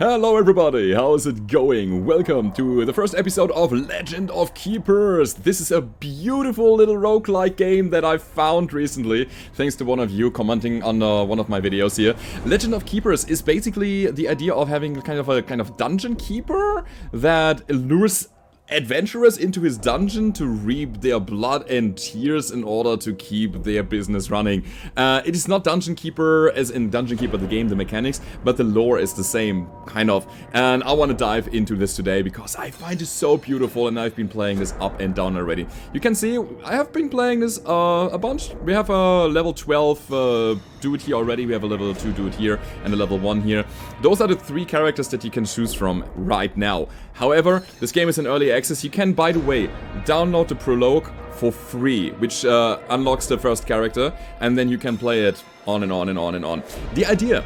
Hello everybody, how's it going? Welcome to the first episode of Legend of Keepers. This is a beautiful little roguelike game that I found recently, thanks to one of you commenting on one of my videos here. Legend of Keepers is basically the idea of having a kind of dungeon keeper that lures adventurers into his dungeon to reap their blood and tears in order to keep their business running. It is not Dungeon Keeper as in Dungeon Keeper the game, the mechanics, but the lore is the same, kind of. And I want to dive into this today because I find it so beautiful and I've been playing this up and down already. You can see I have been playing this a bunch. We have a level 12 dude here already, we have a level 2 dude here and a level 1 here. Those are the 3 characters that you can choose from right now. However, this game is in early access. You can, by the way, download the prologue for free, which unlocks the first character, and then you can play it on and on and on and on. The idea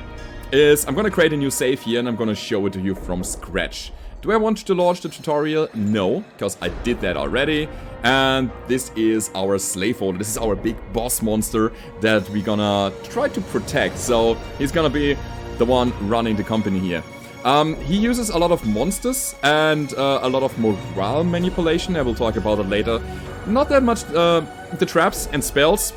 is I'm gonna create a new save here and I'm gonna show it to you from scratch. Do I want to launch the tutorial? No, because I did that already. And this is our slaveholder. This is our big boss monster that we're gonna try to protect. So he's gonna be the one running the company here. He uses a lot of monsters and a lot of morale manipulation. I will talk about it later. Not that much the traps and spells.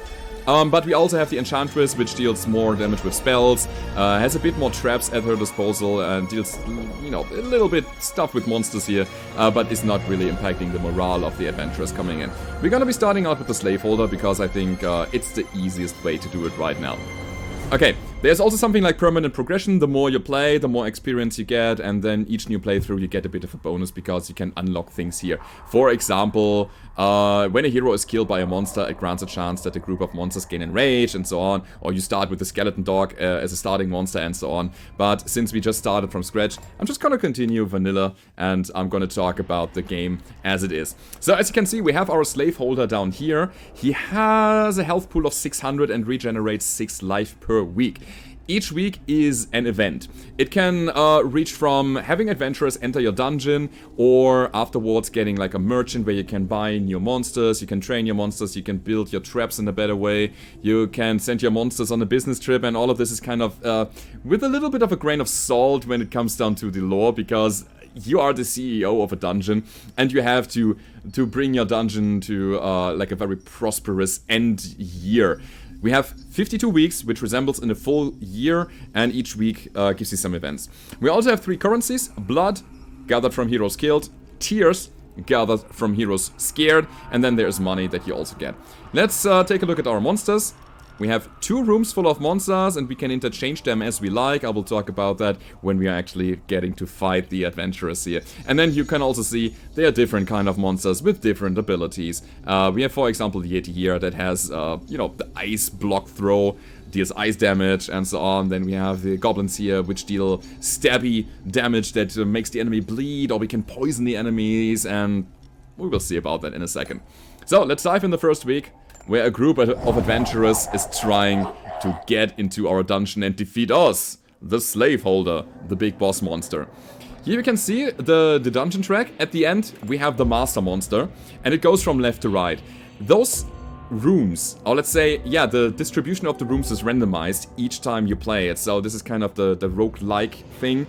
But we also have the Enchantress, which deals more damage with spells, has a bit more traps at her disposal, and deals, you know, a little bit stuff with monsters here, but is not really impacting the morale of the adventurers coming in. We're gonna be starting out with the Slaveholder, because I think it's the easiest way to do it right now. Okay, there's also something like permanent progression. The more you play, the more experience you get, and then each new playthrough you get a bit of a bonus because you can unlock things here. For example, when a hero is killed by a monster, it grants a chance that a group of monsters gain enrage and so on, or you start with the skeleton dog as a starting monster and so on. But since we just started from scratch, I'm just gonna continue vanilla and I'm gonna talk about the game as it is. So as you can see, we have our slaveholder down here. He has a health pool of 600 and regenerates 6 life per week. Each week is an event. It can reach from having adventurers enter your dungeon, or afterwards getting like a merchant where you can buy new monsters, you can train your monsters, you can build your traps in a better way, you can send your monsters on a business trip, and all of this is kind of with a little bit of a grain of salt when it comes down to the lore, because you are the CEO of a dungeon, and you have to bring your dungeon to like a very prosperous end year. We have 52 weeks, which resembles in a full year, and each week gives you some events. We also have 3 currencies: blood, gathered from heroes killed; tears, gathered from heroes scared; and then there's money that you also get. Let's take a look at our monsters. We have 2 rooms full of monsters, and we can interchange them as we like. I will talk about that when we are actually getting to fight the adventurers here. And then you can also see they are different kind of monsters with different abilities. We have, for example, the Yeti here that has, you know, the ice block throw, deals ice damage and so on. Then we have the goblins here, which deal stabby damage that makes the enemy bleed, or we can poison the enemies, and we will see about that in a second. So let's dive in the first week, where a group of adventurers is trying to get into our dungeon and defeat us, the Slaveholder, the big boss monster. Here you can see the dungeon track. At the end, we have the master monster, and it goes from left to right. Those rooms, or let's say, yeah, the distribution of the rooms is randomized each time you play it, so this is kind of the roguelike thing.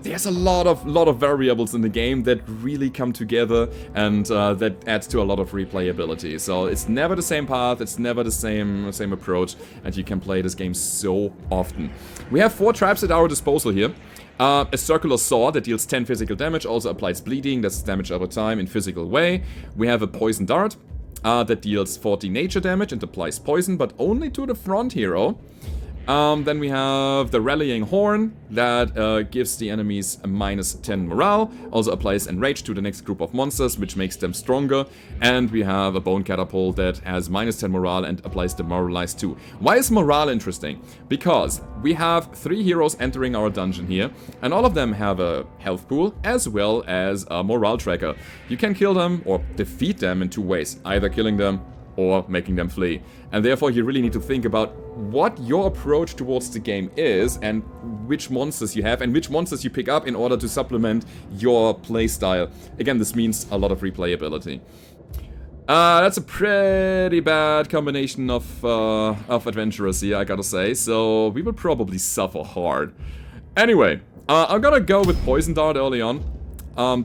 There's a lot of variables in the game that really come together, and that adds to a lot of replayability. So it's never the same path, it's never the same approach, and you can play this game so often. We have 4 traps at our disposal here. A circular saw that deals 10 physical damage, also applies bleeding, that's damage over time in physical way. We have a poison dart that deals 40 nature damage and applies poison, but only to the front hero. Then we have the Rallying Horn that gives the enemies a minus 10 morale, also applies Enrage to the next group of monsters, which makes them stronger. And we have a Bone Catapult that has minus 10 morale and applies Demoralize too. Why is morale interesting? Because we have 3 heroes entering our dungeon here, and all of them have a health pool as well as a morale tracker. You can kill them or defeat them in 2 ways, either killing them or making them flee. And therefore you really need to think about what your approach towards the game is, and which monsters you have, and which monsters you pick up in order to supplement your playstyle. Again, this means a lot of replayability. That's a pretty bad combination of adventurers here, I gotta say, so we will probably suffer hard. Anyway, I'm gonna go with Poison Dart early on.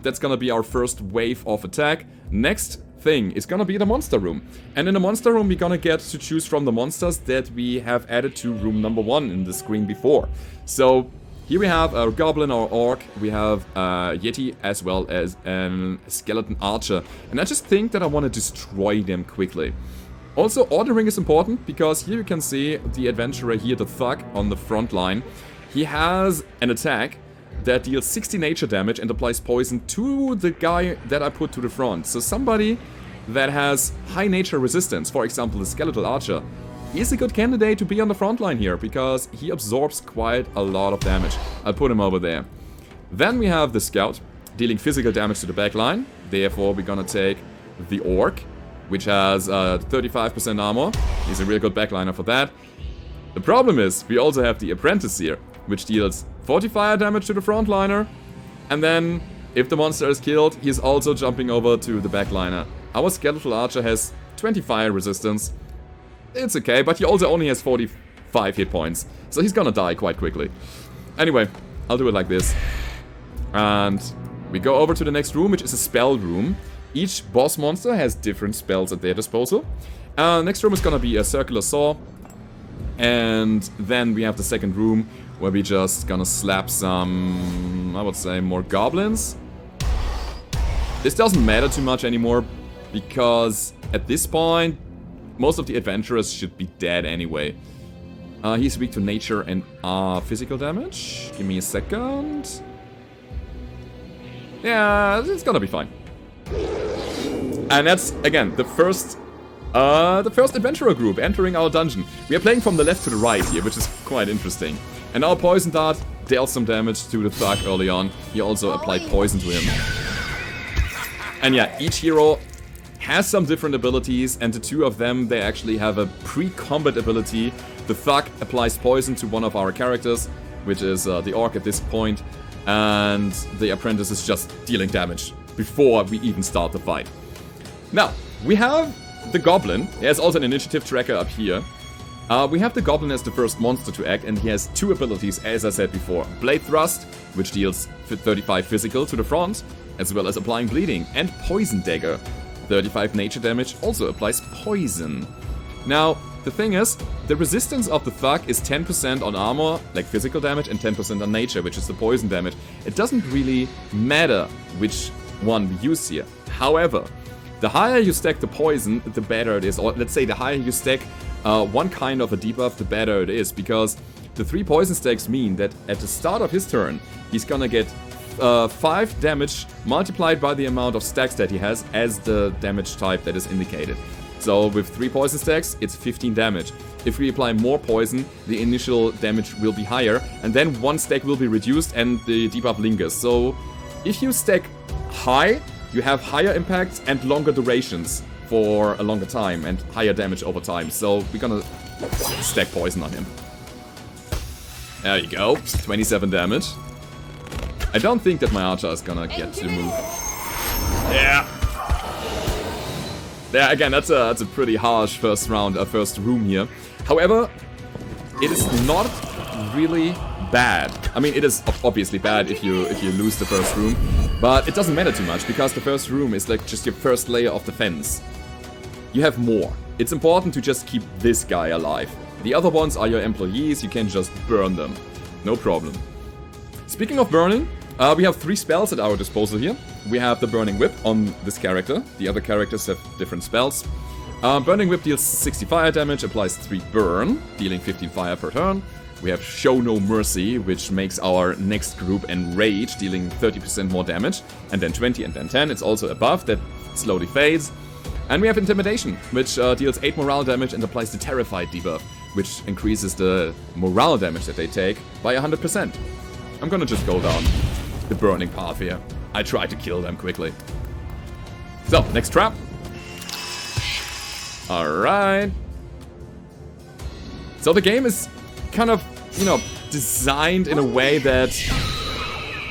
That's gonna be our first wave of attack. Next thing is gonna be the monster room. And in the monster room, we're gonna get to choose from the monsters that we have added to room number 1 in the screen before. So here we have a goblin or orc, we have a yeti as well as a skeleton archer. And I just think that I want to destroy them quickly. Also, ordering is important because here you can see the adventurer here, the thug, on the front line. He has an attack that deals 60 nature damage and applies poison to the guy that I put to the front. So somebody that has high nature resistance, for example the skeletal archer, is a good candidate to be on the front line here because he absorbs quite a lot of damage. I'll put him over there. Then we have the scout, dealing physical damage to the back line. Therefore we're gonna take the orc, which has 35% armor. He's a real good backliner for that. The problem is, we also have the apprentice here, which deals 40 fire damage to the frontliner. And then, if the monster is killed, he's also jumping over to the backliner. Our skeletal archer has 20 fire resistance. It's okay, but he also only has 45 hit points. So he's gonna die quite quickly. Anyway, I'll do it like this. And we go over to the next room, which is a spell room. Each boss monster has different spells at their disposal. Next room is gonna be a circular saw. And then we have the second room, where we just gonna slap some, I would say, more goblins. This doesn't matter too much anymore, because at this point, most of the adventurers should be dead anyway. He's weak to nature and physical damage. Give me a second. Yeah, it's gonna be fine. And that's, again, the first adventurer group entering our dungeon. We are playing from the left to the right here, which is quite interesting. And our Poison Dart dealt some damage to the thug early on. He also applied poison to him. And yeah, each hero has some different abilities, and the two of them, they actually have a pre-combat ability. The thug applies poison to one of our characters, which is the orc at this point, and the apprentice is just dealing damage before we even start the fight. Now, we have the goblin. There's also an initiative tracker up here. We have the goblin as the first monster to act, and he has two abilities, as I said before. Blade Thrust, which deals 35 physical to the front, as well as applying bleeding, and Poison Dagger. 35 nature damage, also applies poison. Now, the thing is, the resistance of the thug is 10% on armor, like physical damage, and 10% on nature, which is the poison damage. It doesn't really matter which one we use here. However, the higher you stack the poison, the better it is. Or let's say the higher you stack one kind of a debuff, the better it is. Because the 3 poison stacks mean that at the start of his turn, he's gonna get 5 damage multiplied by the amount of stacks that he has as the damage type that is indicated. So with 3 poison stacks, it's 15 damage. If we apply more poison, the initial damage will be higher, and then 1 stack will be reduced and the debuff lingers. So if you stack high, you have higher impacts and longer durations for a longer time and higher damage over time. So we're gonna stack poison on him. There you go, 27 damage. I don't think that my archer is gonna get to move. Yeah. Yeah, again, that's a pretty harsh first room here. However, it is not really bad. I mean, it is obviously bad if you lose the first room, but it doesn't matter too much because the first room is like just your first layer of defense. You have more. It's important to just keep this guy alive. The other ones are your employees, you can just burn them. No problem. Speaking of burning, we have 3 spells at our disposal here. We have the Burning Whip on this character. The other characters have different spells. Burning Whip deals 60 fire damage, applies 3 burn, dealing 15 fire per turn. We have Show No Mercy, which makes our next group Enrage, dealing 30% more damage, and then 20 and then 10. It's also a buff that slowly fades. And we have Intimidation, which deals 8 morale damage and applies the Terrified debuff, which increases the morale damage that they take by 100%. I'm gonna just go down the burning path here. I try to kill them quickly. So, next trap. Alright. So the game is kind of, you know, designed in a way that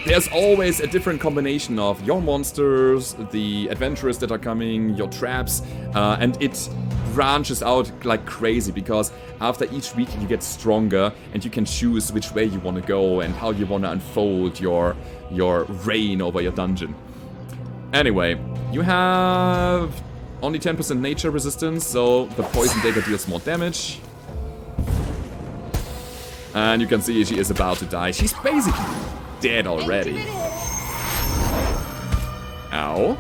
there's always a different combination of your monsters, the adventurers that are coming, your traps, and it branches out like crazy because after each week you get stronger and you can choose which way you want to go and how you want to unfold your reign over your dungeon. Anyway, you have only 10% nature resistance, so the poison dagger deals more damage. And you can see she is about to die. She's basically dead already. Ow.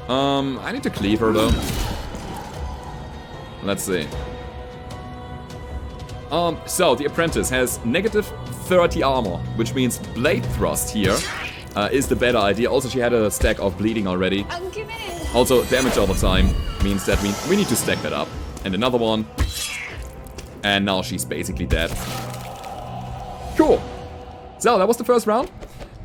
I need to cleave her though. Let's see. So the apprentice has negative 30 armor, which means blade thrust here is the better idea. Also, she had a stack of bleeding already. Also, damage over time means that we need to stack that up. And another one. And now she's basically dead. Cool. So that was the first round.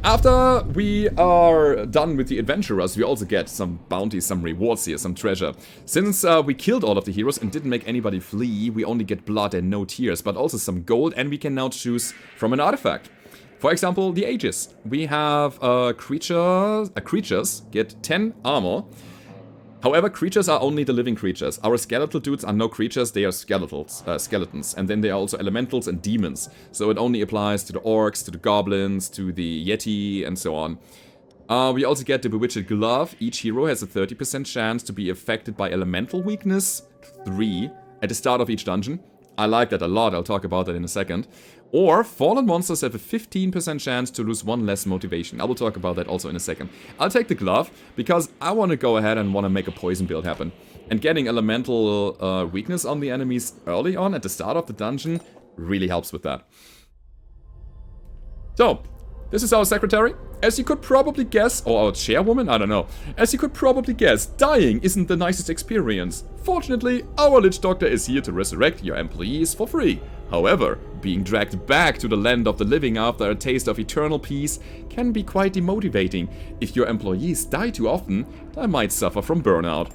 After we are done with the adventurers, we also get some bounties, some rewards here, some treasure. Since we killed all of the heroes and didn't make anybody flee, we only get blood and no tears, but also some gold, and we can now choose from an artifact. For example, the Aegis. We have creatures get 10 armor. However, creatures are only the living creatures. Our skeletal dudes are no creatures, they are skeletons. And then they are also elementals and demons. So it only applies to the orcs, to the goblins, to the yeti, and so on. We also get the Bewitched Glove. Each hero has a 30% chance to be affected by elemental weakness 3 at the start of each dungeon. I like that a lot, I'll talk about that in a second. Or fallen monsters have a 15% chance to lose 1 less motivation. I will talk about that also in a second. I'll take the glove because I want to go ahead and want to make a poison build happen. And getting elemental weakness on the enemies early on at the start of the dungeon really helps with that. So, this is our secretary. As you could probably guess, or our chairwoman, I don't know. As you could probably guess, dying isn't the nicest experience. Fortunately, our Lich Doctor is here to resurrect your employees for free. However, being dragged back to the land of the living after a taste of eternal peace can be quite demotivating. If your employees die too often, they might suffer from burnout.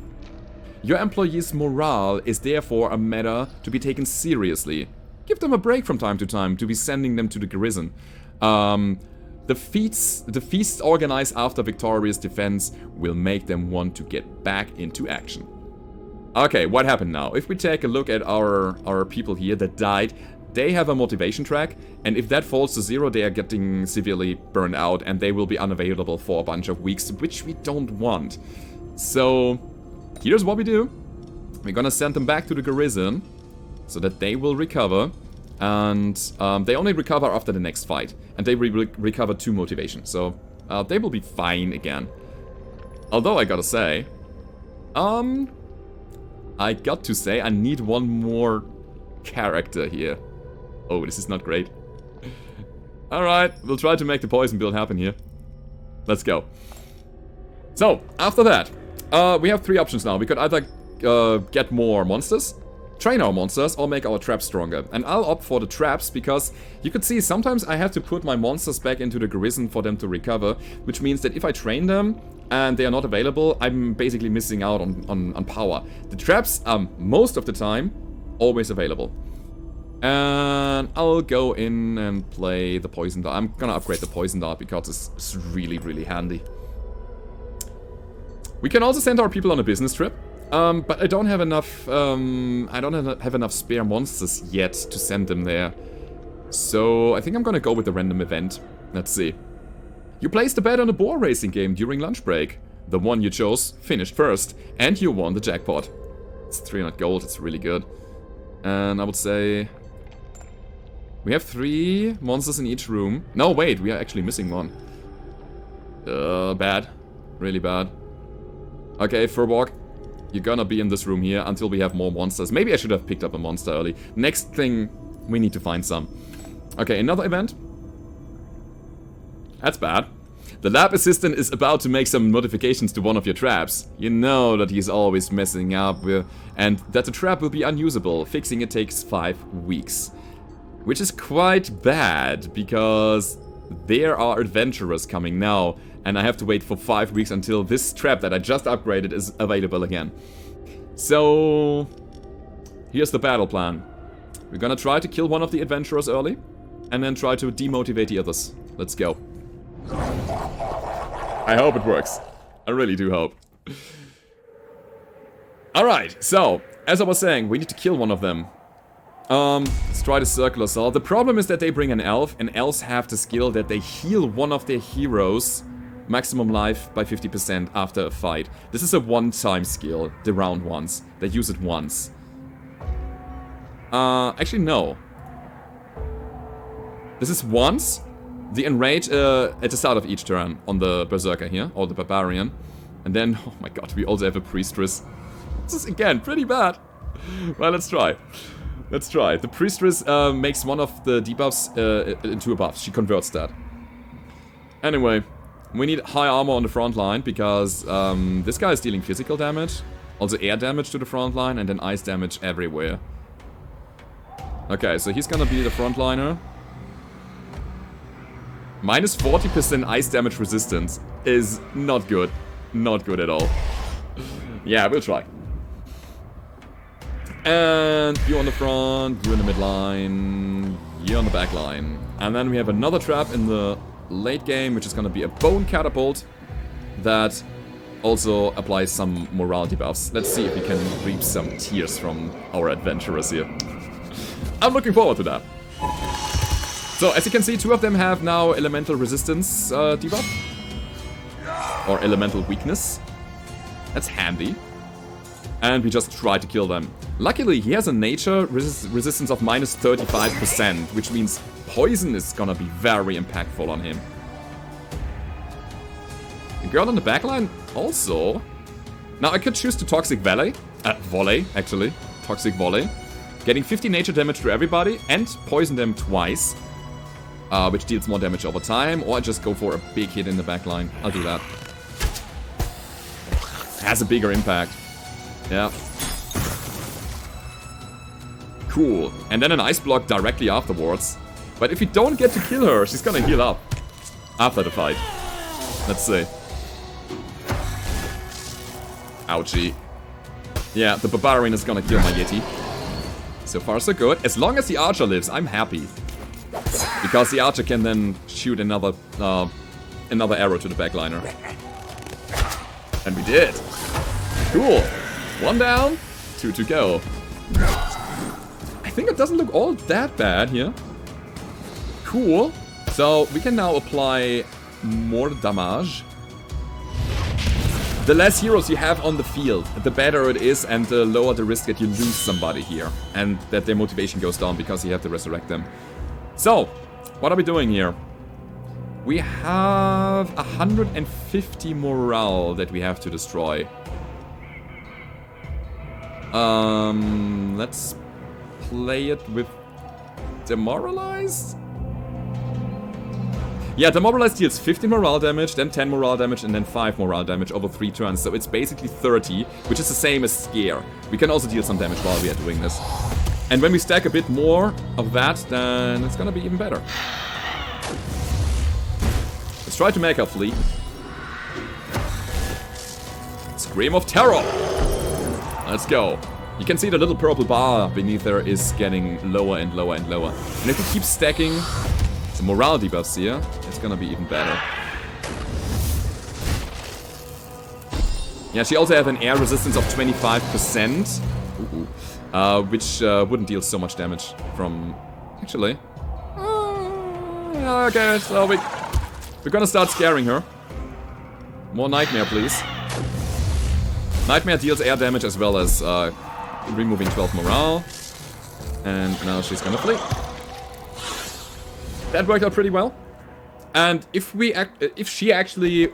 Your employees' morale is therefore a matter to be taken seriously. Give them a break from time to be sending them to the garrison. The feasts organized after victorious defense will make them want to get back into action. Okay, what happened now? If we take a look at our people here that died, they have a motivation track, and if that falls to 0, they are getting severely burned out, and they will be unavailable for a bunch of weeks, which we don't want. So, here's what we do. We're gonna send them back to the garrison, so that they will recover. And they only recover after the next fight. And they recover 2 motivation. So they will be fine again. Although I gotta say, I need one more character here. Oh, this is not great. Alright, we'll try to make the poison build happen here. Let's go. So, after that, we have 3 options now. We could either get more monsters, train our monsters, or make our traps stronger. And I'll opt for the traps because you could see sometimes I have to put my monsters back into the garrison for them to recover, which means that if I train them and they are not available, I'm basically missing out on power. The traps are most of the time always available. And I'll go in and play the poison dart. I'm gonna upgrade the poison dart because it's really, really handy. We can also send our people on a business trip. But I don't have enough, have enough spare monsters yet to send them there. So I think I'm gonna go with the random event. Let's see. You placed a bet on a boar racing game during lunch break. The one you chose finished first, and you won the jackpot. It's 300 gold, it's really good. And I would say we have 3 monsters in each room. No, wait, we are actually missing one. Bad. Really bad. Okay, Furborg. You're gonna be in this room here until we have more monsters. Maybe I should have picked up a monster early. Next thing, we need to find some. Okay, another event. That's bad. The lab assistant is about to make some modifications to one of your traps. You know that he's always messing up and that the trap will be unusable. Fixing it takes 5 weeks. Which is quite bad, because there are adventurers coming now. And I have to wait for 5 weeks until this trap that I just upgraded is available again. So, here's the battle plan. We're gonna try to kill one of the adventurers early, and then try to demotivate the others. Let's go. I hope it works. I really do hope. Alright, so, as I was saying, we need to kill one of them. Let's try the Circle Assault. The problem is that they bring an elf, and elves have the skill that they heal one of their heroes maximum life by 50% after a fight. This is a one-time skill, the round ones. They use it once. Actually, no. This is once. The Enrage at the start of each turn on the Berserker here, or the Barbarian. And then, oh my god, we also have a Priestress. This is, again, pretty bad. Well, let's try. Let's try. The Priestress makes one of the debuffs into a buff. She converts that. Anyway, we need high armor on the front line because this guy is dealing physical damage. Also air damage to the front line and then ice damage everywhere. Okay, so he's gonna be the frontliner. Minus 40% ice damage resistance is not good. Not good at all. Yeah, we'll try. And you on the front, you in the midline, you on the back line. And then we have another trap in the late game, which is gonna be a Bone Catapult that also applies some morale debuffs. Let's see if we can reap some tears from our adventurers here. I'm looking forward to that. So, as you can see, two of them have now elemental resistance debuff. Or elemental weakness. That's handy. And we just try to kill them. Luckily, he has a nature resistance of minus 35%, which means poison is gonna be very impactful on him. The girl on the backline also. Now, I could choose the Toxic Volley, actually. Toxic Volley. Getting 50 nature damage to everybody and poison them twice. Which deals more damage over time, or I just go for a big hit in the backline. I'll do that. Has a bigger impact. Yeah. Cool. And then an ice block directly afterwards. But if you don't get to kill her, she's gonna heal up. After the fight. Let's see. Ouchie. Yeah, the Barbarian is gonna kill my Yeti. So far so good. As long as the Archer lives, I'm happy. Because the Archer can then shoot another arrow to the backliner. And we did. Cool. 1 down, 2 to go. I think it doesn't look all that bad here. Cool. So we can now apply more damage. The less heroes you have on the field, the better it is and the lower the risk that you lose somebody here. And that their motivation goes down because you have to resurrect them. So, what are we doing here? We have 150 morale that we have to destroy. Let's play it with Demoralize? Yeah, Demoralize deals 15 morale damage, then 10 morale damage, and then 5 morale damage over 3 turns. So it's basically 30, which is the same as Scare. We can also deal some damage while we are doing this. And when we stack a bit more of that, then it's gonna be even better. Let's try to make her flee. Scream of Terror! Let's go. You can see the little purple bar beneath there is getting lower and lower and lower. And if we keep stacking some morale debuffs here, it's gonna be even better. Yeah, she also has an air resistance of 25%. Which wouldn't deal so much damage from... Actually. Okay, so we're gonna start scaring her. More Nightmare, please. Nightmare deals air damage as well as removing 12 morale. And now she's gonna flee. That worked out pretty well. And if she actually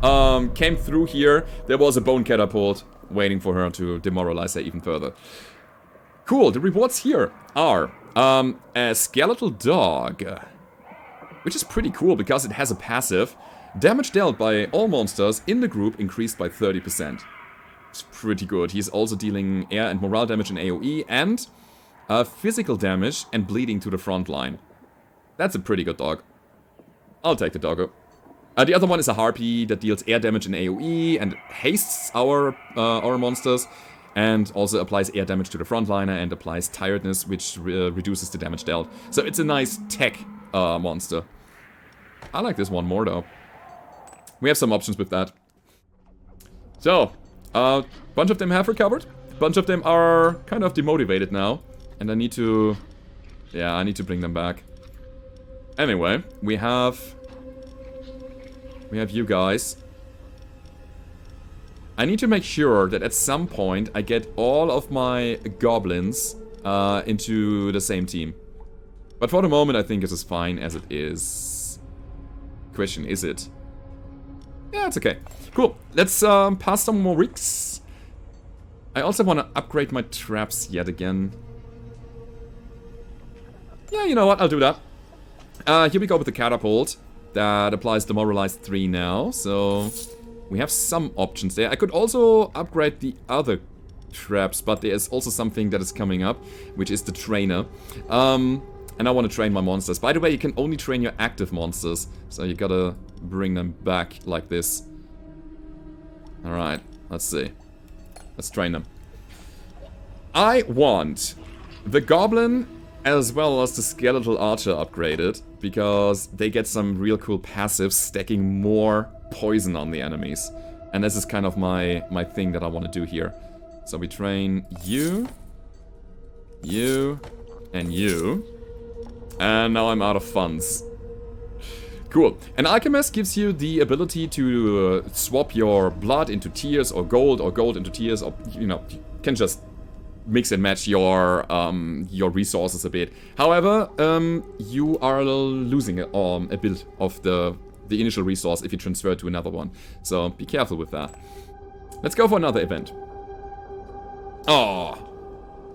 came through here, there was a Bone Catapult waiting for her to demoralize her even further. Cool, the rewards here are a Skeletal Dog, which is pretty cool because it has a passive. Damage dealt by all monsters in the group increased by 30%. It's pretty good. He's also dealing air and morale damage in AoE and physical damage and bleeding to the front line. That's a pretty good dog. I'll take the doggo. The other one is a Harpy that deals air damage in AoE and hastes our monsters. And also applies air damage to the frontliner and applies tiredness, which reduces the damage dealt. So it's a nice tech monster. I like this one more though. We have some options with that. So, bunch of them have recovered. Bunch of them are kind of demotivated now. And I need to... Yeah, I need to bring them back. Anyway, we have you guys. I need to make sure that at some point I get all of my goblins into the same team. But for the moment I think it is fine as it is. Question, is it? Yeah, it's okay. Cool. Let's pass some more weeks. I also want to upgrade my traps yet again. Yeah, you know what? I'll do that. Here we go with the catapult. That applies Demoralized 3 now, so we have some options there. I could also upgrade the other traps, but there's also something that is coming up, which is the trainer. And I want to train my monsters. By the way, you can only train your active monsters, so you gotta bring them back like this. Alright, let's see. Let's train them. I want the goblin as well as the skeletal archer upgraded, because they get some real cool passives, stacking more poison on the enemies. And this is kind of my thing that I want to do here. So we train you, you, and you. And now I'm out of funds. Cool. An alchemist gives you the ability to swap your blood into tears or gold into tears, or, you know, you can just mix and match your resources a bit. However, you are losing a bit of the initial resource if you transfer it to another one. So be careful with that. Let's go for another event. Oh,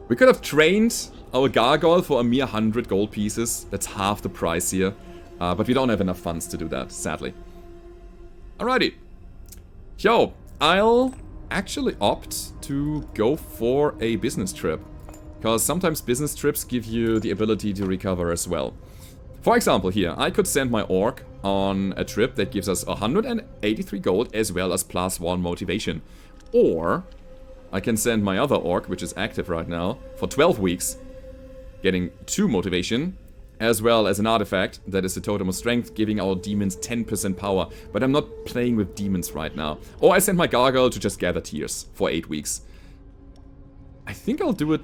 we could have trained our gargoyle for a mere 100 gold pieces. That's half the price here. But we don't have enough funds to do that, sadly. Alrighty. Yo, I'll actually opt to go for a business trip. Because sometimes business trips give you the ability to recover as well. For example here, I could send my orc on a trip that gives us 183 gold as well as +1 motivation. Or I can send my other orc, which is active right now, for 12 weeks, getting 2 motivation, as well as an artifact that is the Totem of Strength, giving our demons 10% power. But I'm not playing with demons right now. Or I send my gargoyle to just gather tears for 8 weeks. I think I'll do it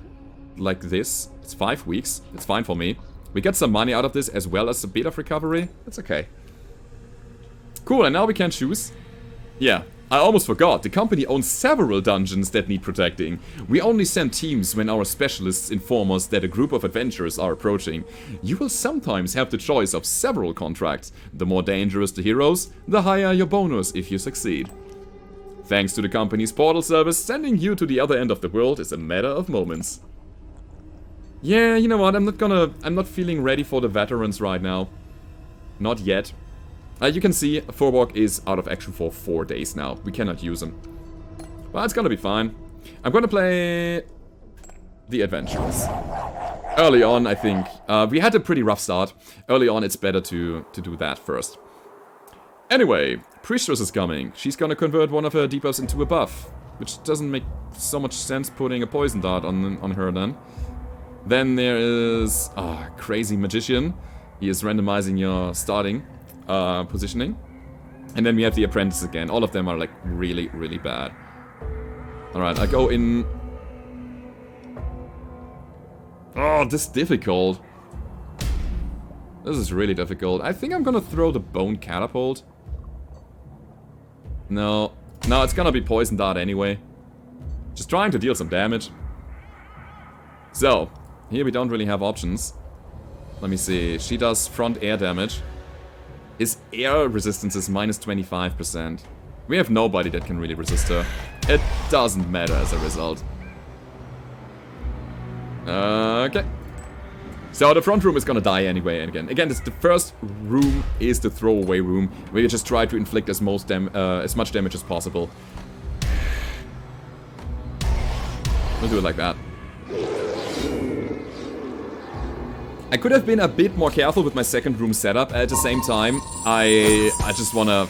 like this. It's 5 weeks. It's fine for me. We get some money out of this as well as a bit of recovery. That's okay. Cool, and now we can choose. Yeah, I almost forgot. The company owns several dungeons that need protecting. We only send teams when our specialists inform us that a group of adventurers are approaching. You will sometimes have the choice of several contracts. The more dangerous the heroes, the higher your bonus if you succeed. Thanks to the company's portal service, sending you to the other end of the world is a matter of moments. Yeah, you know what, I'm not feeling ready for the veterans right now. Not yet. You can see, Forborg is out of action for 4 days now. We cannot use him. But it's gonna be fine. I'm gonna play the adventurers. Early on, I think, we had a pretty rough start. Early on, it's better to do that first. Anyway, Priestess is coming. She's gonna convert one of her debuffs into a buff. Which doesn't make so much sense putting a poison dart on her then. Then there is Crazy Magician. He is randomizing your starting positioning. And then we have the Apprentice again. All of them are like really, really bad. Alright, I go in... Oh, this is difficult. This is really difficult. I think I'm gonna throw the Bone Catapult. No. No, it's gonna be Poison Dart anyway. Just trying to deal some damage. So, here we don't really have options. Let me see. She does front air damage. His air resistance is -25%. We have nobody that can really resist her. It doesn't matter as a result. Okay. So the front room is gonna die anyway. And again, the first room is the throwaway room, where you just try to inflict as much damage as possible. We'll do it like that. I could have been a bit more careful with my second room setup. At the same time, I just want to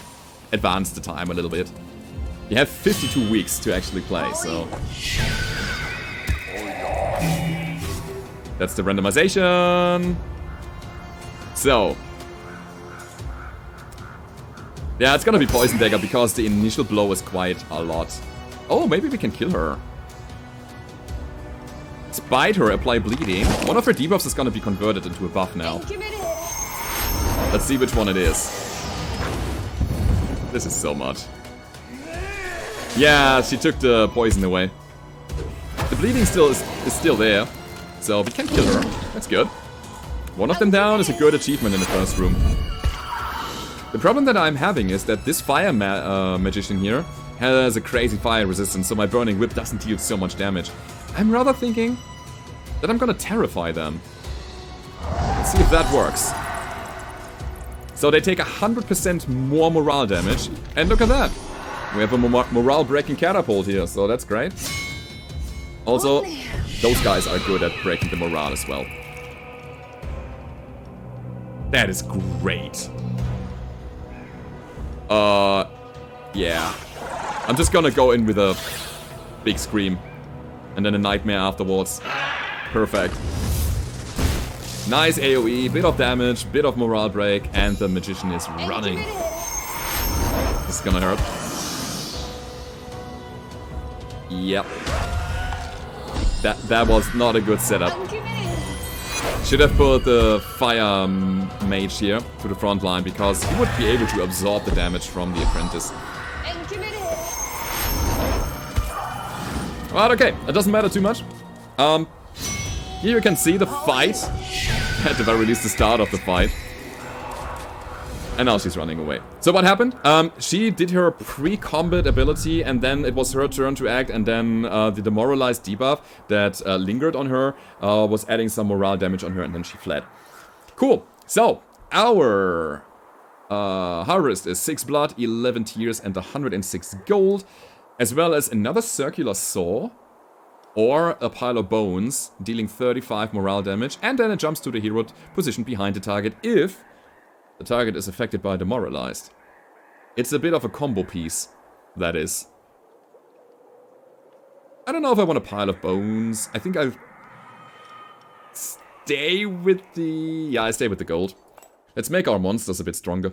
advance the time a little bit. You have 52 weeks to actually play, so... That's the randomization. So... Yeah, it's gonna be Poison Dagger because the initial blow is quite a lot. Oh, maybe we can kill her. Spite her, apply bleeding. One of her debuffs is gonna be converted into a buff now. Let's see which one it is. This is so much. Yeah, she took the poison away. The bleeding still is still there, so we can kill her. That's good. One of them down is a good achievement in the first room. The problem that I'm having is that this fire magician here has a crazy fire resistance, so my burning whip doesn't deal so much damage. I'm rather thinking that I'm gonna terrify them. Let's see if that works. So they take 100% more morale damage, and look at that. We have a morale-breaking catapult here, so that's great. Also, those guys are good at breaking the morale as well. That is great. Yeah. I'm just gonna go in with a big scream. And then a nightmare afterwards. Perfect. Nice AoE, bit of damage, bit of morale break, and the magician is running. This is gonna hurt. Yep. That was not a good setup. Should have put the fire mage here to the front line, because he would be able to absorb the damage from the apprentice. But okay, it doesn't matter too much. Here you can see the fight. At the very least, the start of the fight. And now she's running away. So what happened? She did her pre-combat ability, and then it was her turn to act, and then the demoralized debuff that lingered on her was adding some morale damage on her, and then she fled. Cool. So, our harvest is 6 blood, 11 tears, and 106 gold, as well as another circular saw, or a pile of bones, dealing 35 morale damage, and then it jumps to the hero positioned behind the target if the target is affected by demoralized. It's a bit of a combo piece, that is. I don't know if I want a pile of bones. I think I'll stay with the... Yeah, I stay with the gold. Let's make our monsters a bit stronger.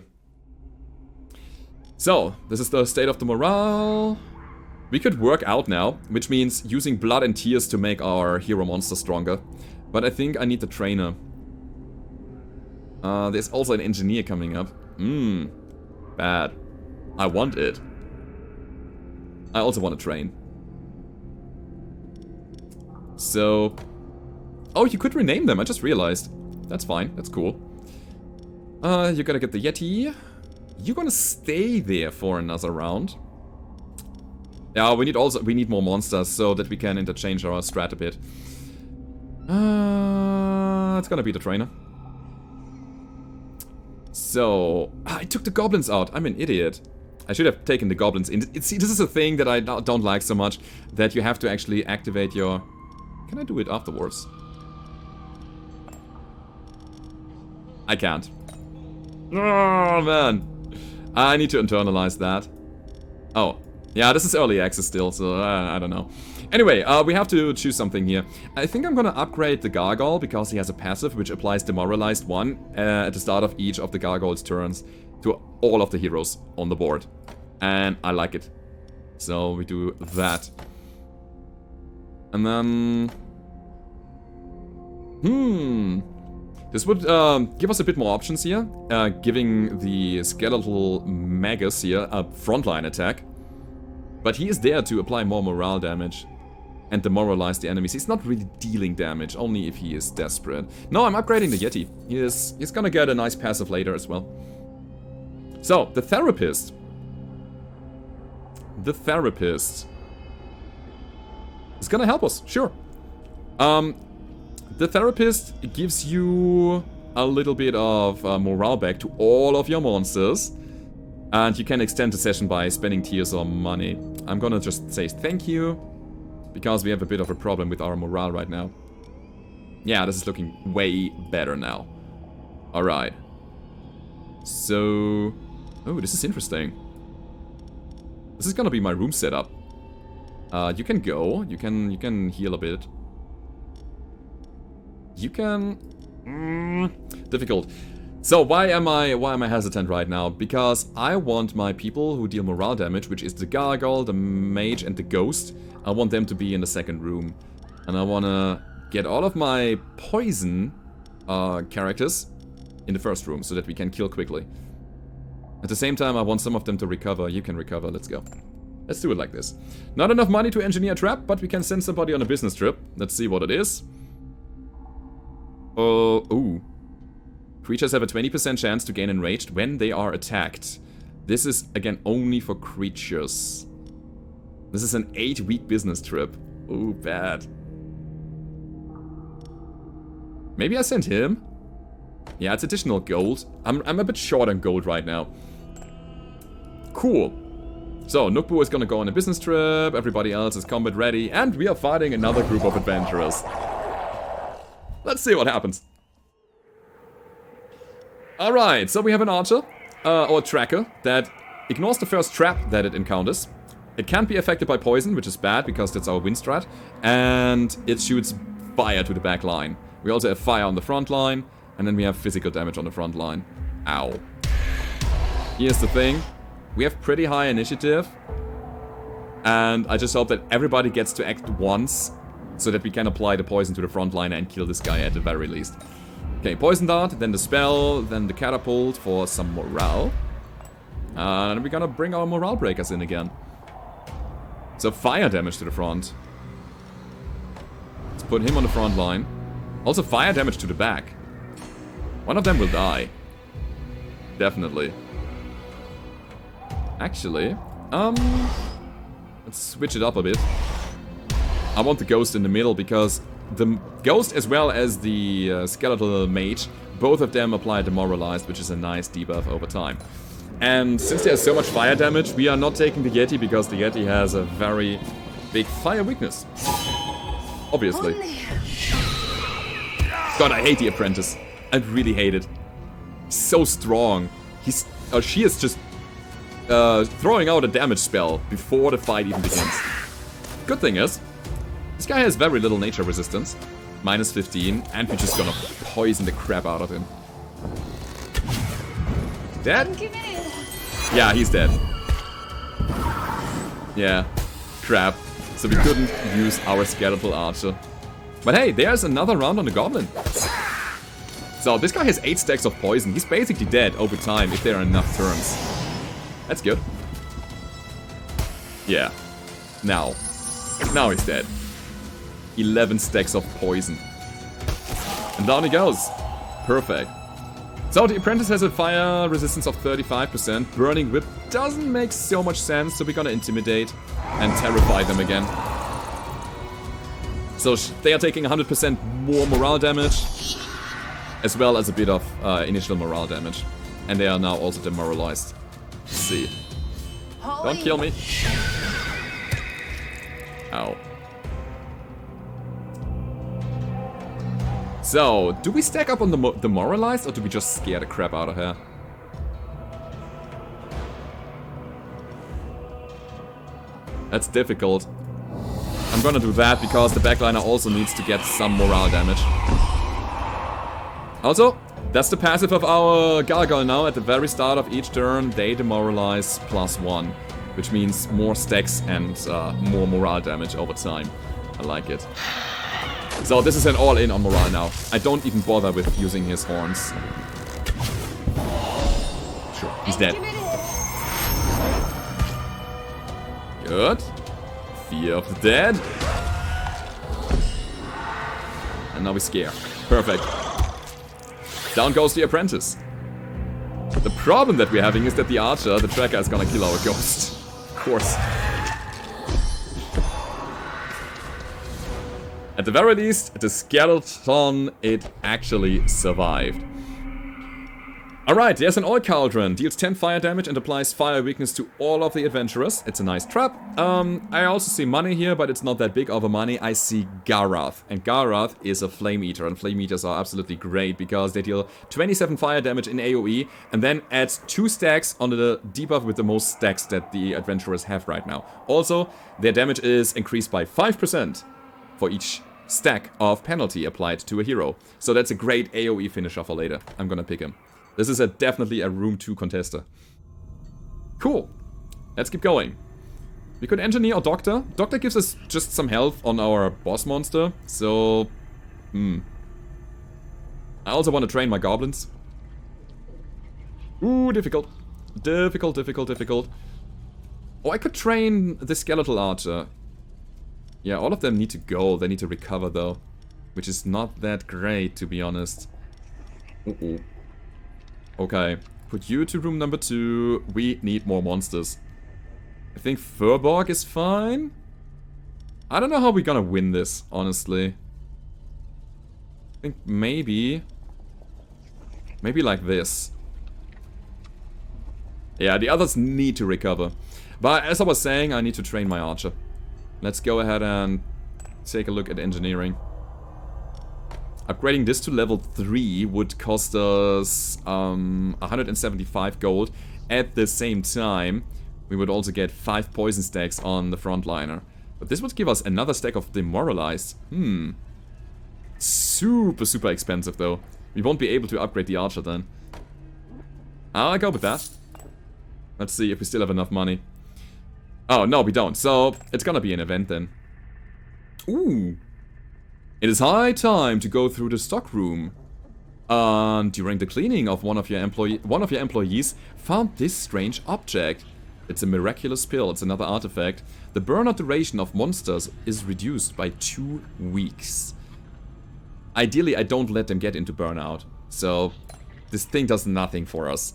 So, this is the state of the morale. We could work out now, which means using blood and tears to make our hero monster stronger. But I think I need the trainer. There's also an engineer coming up. Bad. I want it. I also want to train. So... Oh, you could rename them, I just realized. That's fine, that's cool. You're gonna get the Yeti. You're gonna stay there for another round. Yeah, we need more monsters so that we can interchange our strat a bit. It's gonna be the trainer. So, I took the goblins out. I'm an idiot. I should have taken the goblins in. See, this is a thing that I don't like so much, that you have to actually activate your... Can I do it afterwards? I can't. Oh, man. I need to internalize that. Oh. Yeah, this is early access still, so I don't know. Anyway, we have to choose something here. I think I'm gonna upgrade the Gargoyle, because he has a passive which applies Demoralized 1 at the start of each of the Gargoyle's turns to all of the heroes on the board. And I like it. So we do that. And then... This would give us a bit more options here, giving the Skeletal Magus here a frontline attack. But he is there to apply more morale damage and demoralize the enemies. He's not really dealing damage, only if he is desperate. No, I'm upgrading the Yeti. He's gonna get a nice passive later as well. So, the Therapist. The Therapist is gonna help us, sure. The Therapist gives you a little bit of morale back to all of your monsters. And you can extend the session by spending tears or money. I'm gonna just say thank you, because we have a bit of a problem with our morale right now. Yeah, this is looking way better now. Alright. So... Oh, this is interesting. This is gonna be my room setup. You can go. You can heal a bit. You can... difficult. So why am I hesitant right now? Because I want my people who deal morale damage, which is the Gargoyle, the Mage, and the Ghost. I want them to be in the second room. And I wanna get all of my poison characters in the first room so that we can kill quickly. At the same time, I want some of them to recover. You can recover. Let's go. Let's do it like this. Not enough money to engineer a trap, but we can send somebody on a business trip. Let's see what it is. Ooh. Creatures have a 20% chance to gain enraged when they are attacked. This is, again, only for creatures. This is an 8-week business trip. Ooh, bad. Maybe I send him? Yeah, it's additional gold. I'm a bit short on gold right now. Cool. So, Nukbu is gonna go on a business trip, everybody else is combat ready, and we are fighting another group of adventurers. Let's see what happens. Alright, so we have an archer, or a tracker, that ignores the first trap that it encounters. It can't be affected by poison, which is bad, because that's our win strat, and it shoots fire to the back line. We also have fire on the front line, and then we have physical damage on the front line. Ow. Here's the thing. We have pretty high initiative, and I just hope that everybody gets to act once, so that we can apply the poison to the front line and kill this guy at the very least. Okay, poison dart, then the spell, then the catapult for some morale. And we're gonna bring our morale breakers in again. So fire damage to the front. Let's put him on the front line. Also fire damage to the back. One of them will die. Definitely. Actually, let's switch it up a bit. I want the ghost in the middle because the ghost as well as the skeletal mage, both of them apply demoralized, which is a nice debuff over time. And since there's so much fire damage, we are not taking the Yeti because the Yeti has a very big fire weakness. Obviously. God, I hate the apprentice. I really hate it. So strong. She is just throwing out a damage spell before the fight even begins. Good thing is, this guy has very little nature resistance. Minus 15, and we're just gonna poison the crap out of him. Dead? Yeah, he's dead. Yeah, crap. So we couldn't use our skeletal archer. But hey, there's another round on the goblin. So this guy has 8 stacks of poison. He's basically dead over time if there are enough turns. That's good. Yeah. Now he's dead. 11 stacks of poison. And down he goes. Perfect. So the apprentice has a fire resistance of 35%. Burning whip doesn't make so much sense, so we're gonna intimidate and terrify them again. So they are taking 100% more morale damage, as well as a bit of initial morale damage. And they are now also demoralized. Let's see. Don't kill me. Ow. So, do we stack up on the demoralized, or do we just scare the crap out of her? That's difficult. I'm gonna do that because the backliner also needs to get some morale damage. Also, that's the passive of our Gargoyle now. At the very start of each turn, they demoralize +1. Which means more stacks and more morale damage over time. I like it. So this is an all-in on morale now. I don't even bother with using his horns. Sure, he's dead. Good. Fear of the dead. And now we scare. Perfect. Down goes the apprentice. The problem that we're having is that the archer, the tracker, is gonna kill our ghost. Of course. At the very least, the skeleton, it actually survived. Alright, there's an oil cauldron. Deals 10 fire damage and applies fire weakness to all of the adventurers. It's a nice trap. I also see money here, but it's not that big of a money. I see Garath. And Garath is a flame eater. And flame eaters are absolutely great because they deal 27 fire damage in AoE and then adds 2 stacks on the debuff with the most stacks that the adventurers have right now. Also, their damage is increased by 5% for each stack of penalty applied to a hero. So that's a great AoE finisher for later. I'm gonna pick him. This is definitely a room 2 contester. Cool. Let's keep going. We could engineer a doctor. Doctor gives us just some health on our boss monster. So I also want to train my goblins. Ooh, difficult. Difficult. Oh, I could train the skeletal archer. Yeah, all of them need to go. They need to recover, though. Which is not that great, to be honest. Okay. Put you to room number 2. We need more monsters. I think Furborg is fine. I don't know how we're gonna win this, honestly. I think maybe like this. Yeah, the others need to recover. But as I was saying, I need to train my archer. Let's go ahead and take a look at engineering. Upgrading this to level 3 would cost us 175 gold. At the same time, we would also get 5 poison stacks on the frontliner. But this would give us another stack of demoralized. Super expensive though. We won't be able to upgrade the archer then. I'll go with that. Let's see if we still have enough money. Oh, no, we don't. So, it's gonna be an event then. Ooh. It is high time to go through the stockroom. During the cleaning of one of your employees found this strange object. It's a miraculous pill. It's another artifact. The burnout duration of monsters is reduced by 2 weeks. Ideally, I don't let them get into burnout. So, this thing does nothing for us.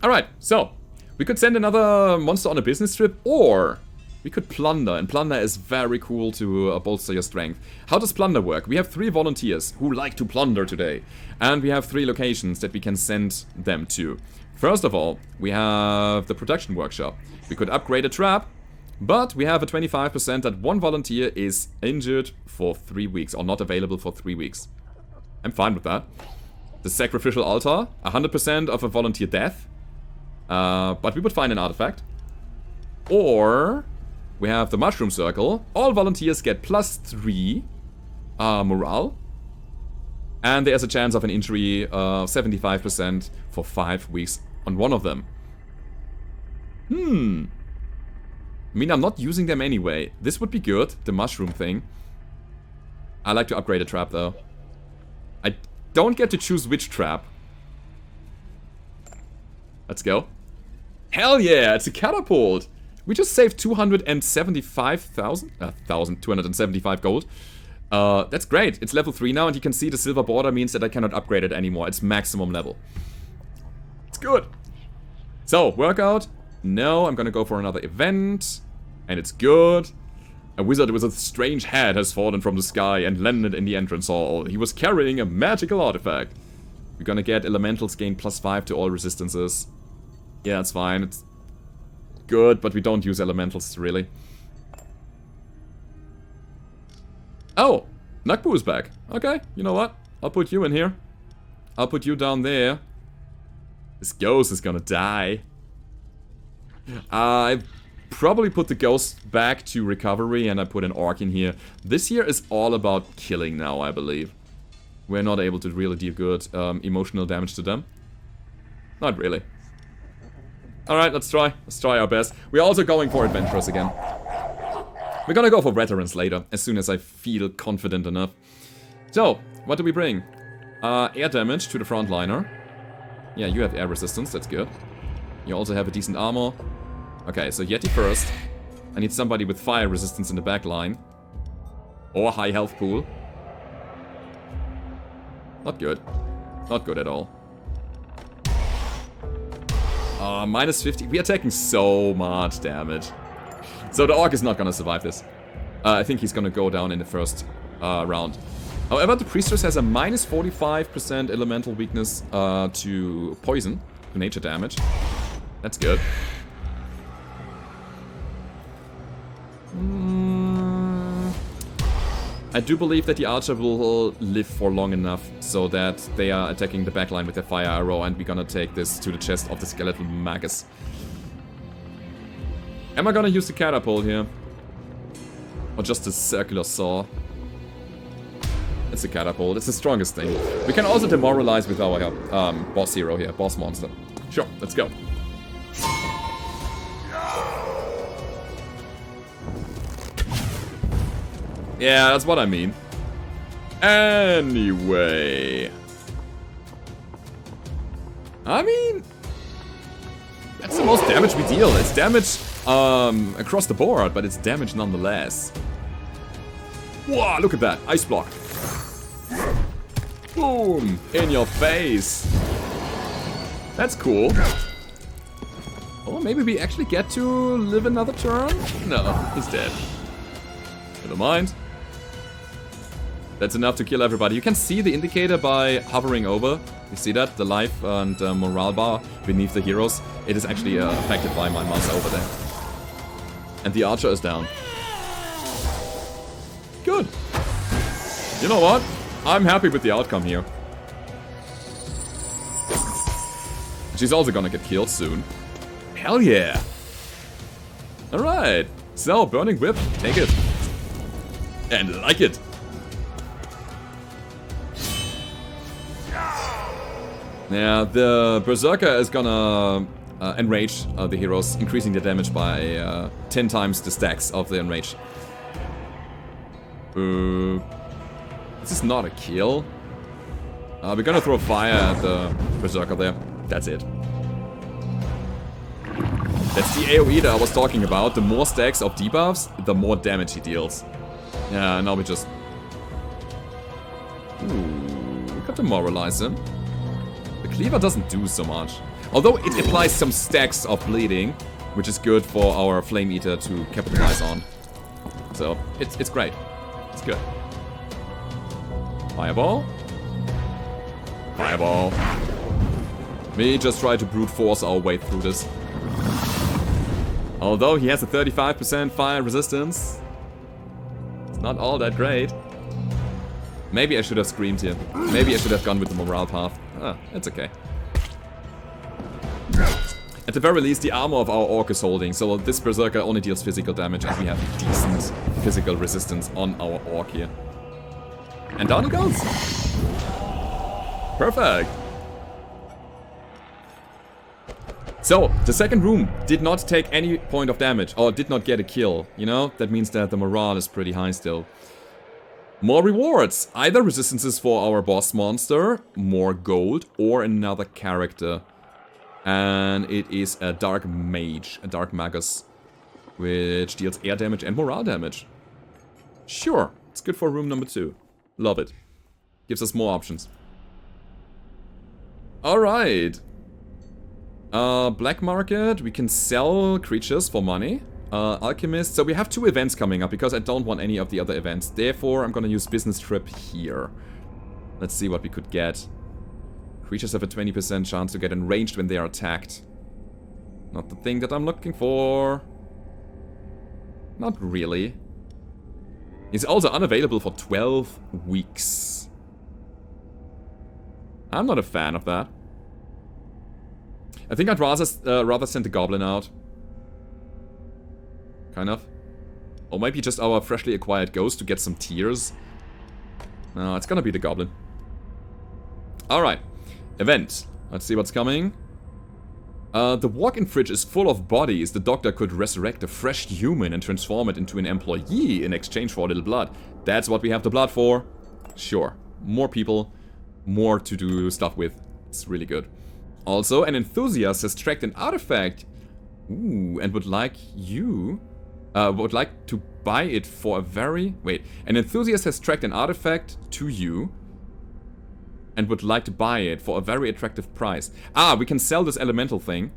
Alright, so, we could send another monster on a business trip, or we could plunder, and plunder is very cool to bolster your strength. How does plunder work? We have 3 volunteers who like to plunder today, and we have 3 locations that we can send them to. First of all, we have the production workshop. We could upgrade a trap, but we have a 25% that one volunteer is injured for 3 weeks, or not available for 3 weeks. I'm fine with that. The sacrificial altar, 100% of a volunteer death. But we would find an artifact. Or we have the mushroom circle. All volunteers get +3 morale. And there's a chance of an injury 75% for 5 weeks on one of them. I mean, I'm not using them anyway. This would be good, the mushroom thing. I like to upgrade a trap though. I don't get to choose which trap. Let's go. Hell yeah, it's a catapult! We just saved 275 gold. That's great. It's level 3 now, and you can see the silver border means that I cannot upgrade it anymore. It's maximum level. It's good. So, workout. No, I'm gonna go for another event. And it's good. A wizard with a strange head has fallen from the sky and landed in the entrance hall. He was carrying a magical artifact. We're gonna get elementals gain +5 to all resistances. Yeah, it's fine. It's good, but we don't use elementals, really. Oh! Nakbu is back. Okay, you know what? I'll put you in here. I'll put you down there. This ghost is gonna die. I probably put the ghost back to recovery and I put an orc in here. This here is all about killing now, I believe. We're not able to really deal good emotional damage to them. Not really. Alright, let's try. Let's try our best. We're also going for adventurers again. We're gonna go for veterans later, as soon as I feel confident enough. So, what do we bring? Air damage to the frontliner. Yeah, you have air resistance, that's good. You also have a decent armor. Okay, so Yeti first. I need somebody with fire resistance in the back line. Or high health pool. Not good. Not good at all. -50. We are taking so much damage. So the orc is not gonna survive this. I think he's gonna go down in the first round. However, the priestess has a -45% elemental weakness to poison, to nature damage. That's good. I do believe that the archer will live for long enough so that they are attacking the backline with their fire arrow, and we're gonna take this to the chest of the skeletal magus. Am I gonna use the catapult here? Or just the circular saw? It's a catapult, it's the strongest thing. We can also demoralize with our boss hero here, boss monster. Sure, let's go. Yeah, that's what I mean. Anyway. I mean, that's the most damage we deal. It's damage across the board, but it's damage nonetheless. Wow, look at that. Ice block. Boom! In your face. That's cool. Oh, maybe we actually get to live another turn? No, he's dead. Never mind. That's enough to kill everybody. You can see the indicator by hovering over. You see that? The life and morale bar beneath the heroes. It is actually affected by my mouse over there. And the archer is down. Good. You know what? I'm happy with the outcome here. She's also gonna get killed soon. Hell yeah! Alright. So, Burning Whip, take it. And like it. Yeah, the Berserker is gonna enrage the heroes, increasing their damage by 10 times the stacks of the enrage. This is not a kill. We're gonna throw fire at the Berserker there. That's it. That's the AoE that I was talking about. The more stacks of debuffs, the more damage he deals. Yeah, now we just... Ooh, we got to demoralize him. The Cleaver doesn't do so much. Although it applies some stacks of bleeding, which is good for our Flame Eater to capitalize on. So, it's great. It's good. Fireball. Fireball. We just try to brute force our way through this. Although he has a 35% fire resistance. It's not all that great. Maybe I should have screamed here. Maybe I should have gone with the morale path. Ah, it's okay. At the very least, the armor of our orc is holding, so this Berserker only deals physical damage and we have decent physical resistance on our orc here. And down he goes! Perfect! So, the second room did not take any point of damage, or did not get a kill, you know? That means that the morale is pretty high still. More rewards! Either resistances for our boss monster, more gold, or another character. And it is a Dark Mage, a Dark Magus, which deals air damage and morale damage. Sure, it's good for room number 2. Love it. Gives us more options. Alright. Black market, we can sell creatures for money. Alchemist, so we have 2 events coming up because I don't want any of the other events. Therefore, I'm gonna use business trip here. Let's see what we could get. Creatures have a 20% chance to get enraged when they are attacked. Not the thing that I'm looking for. Not really. It's also unavailable for 12 weeks. I'm not a fan of that. I think I'd rather send the goblin out. Kind of. Or maybe just our freshly acquired ghost to get some tears. No, it's gonna be the goblin. Alright. Event. Let's see what's coming. The walk-in fridge is full of bodies. The doctor could resurrect a fresh human and transform it into an employee in exchange for a little blood. That's what we have the blood for. Sure. More people. More to do stuff with. It's really good. Also, an enthusiast has tracked an artifact. Ooh, and would like to buy it for a very... Wait. An enthusiast has tracked an artifact to you and would like to buy it for a very attractive price. Ah, we can sell this elemental thing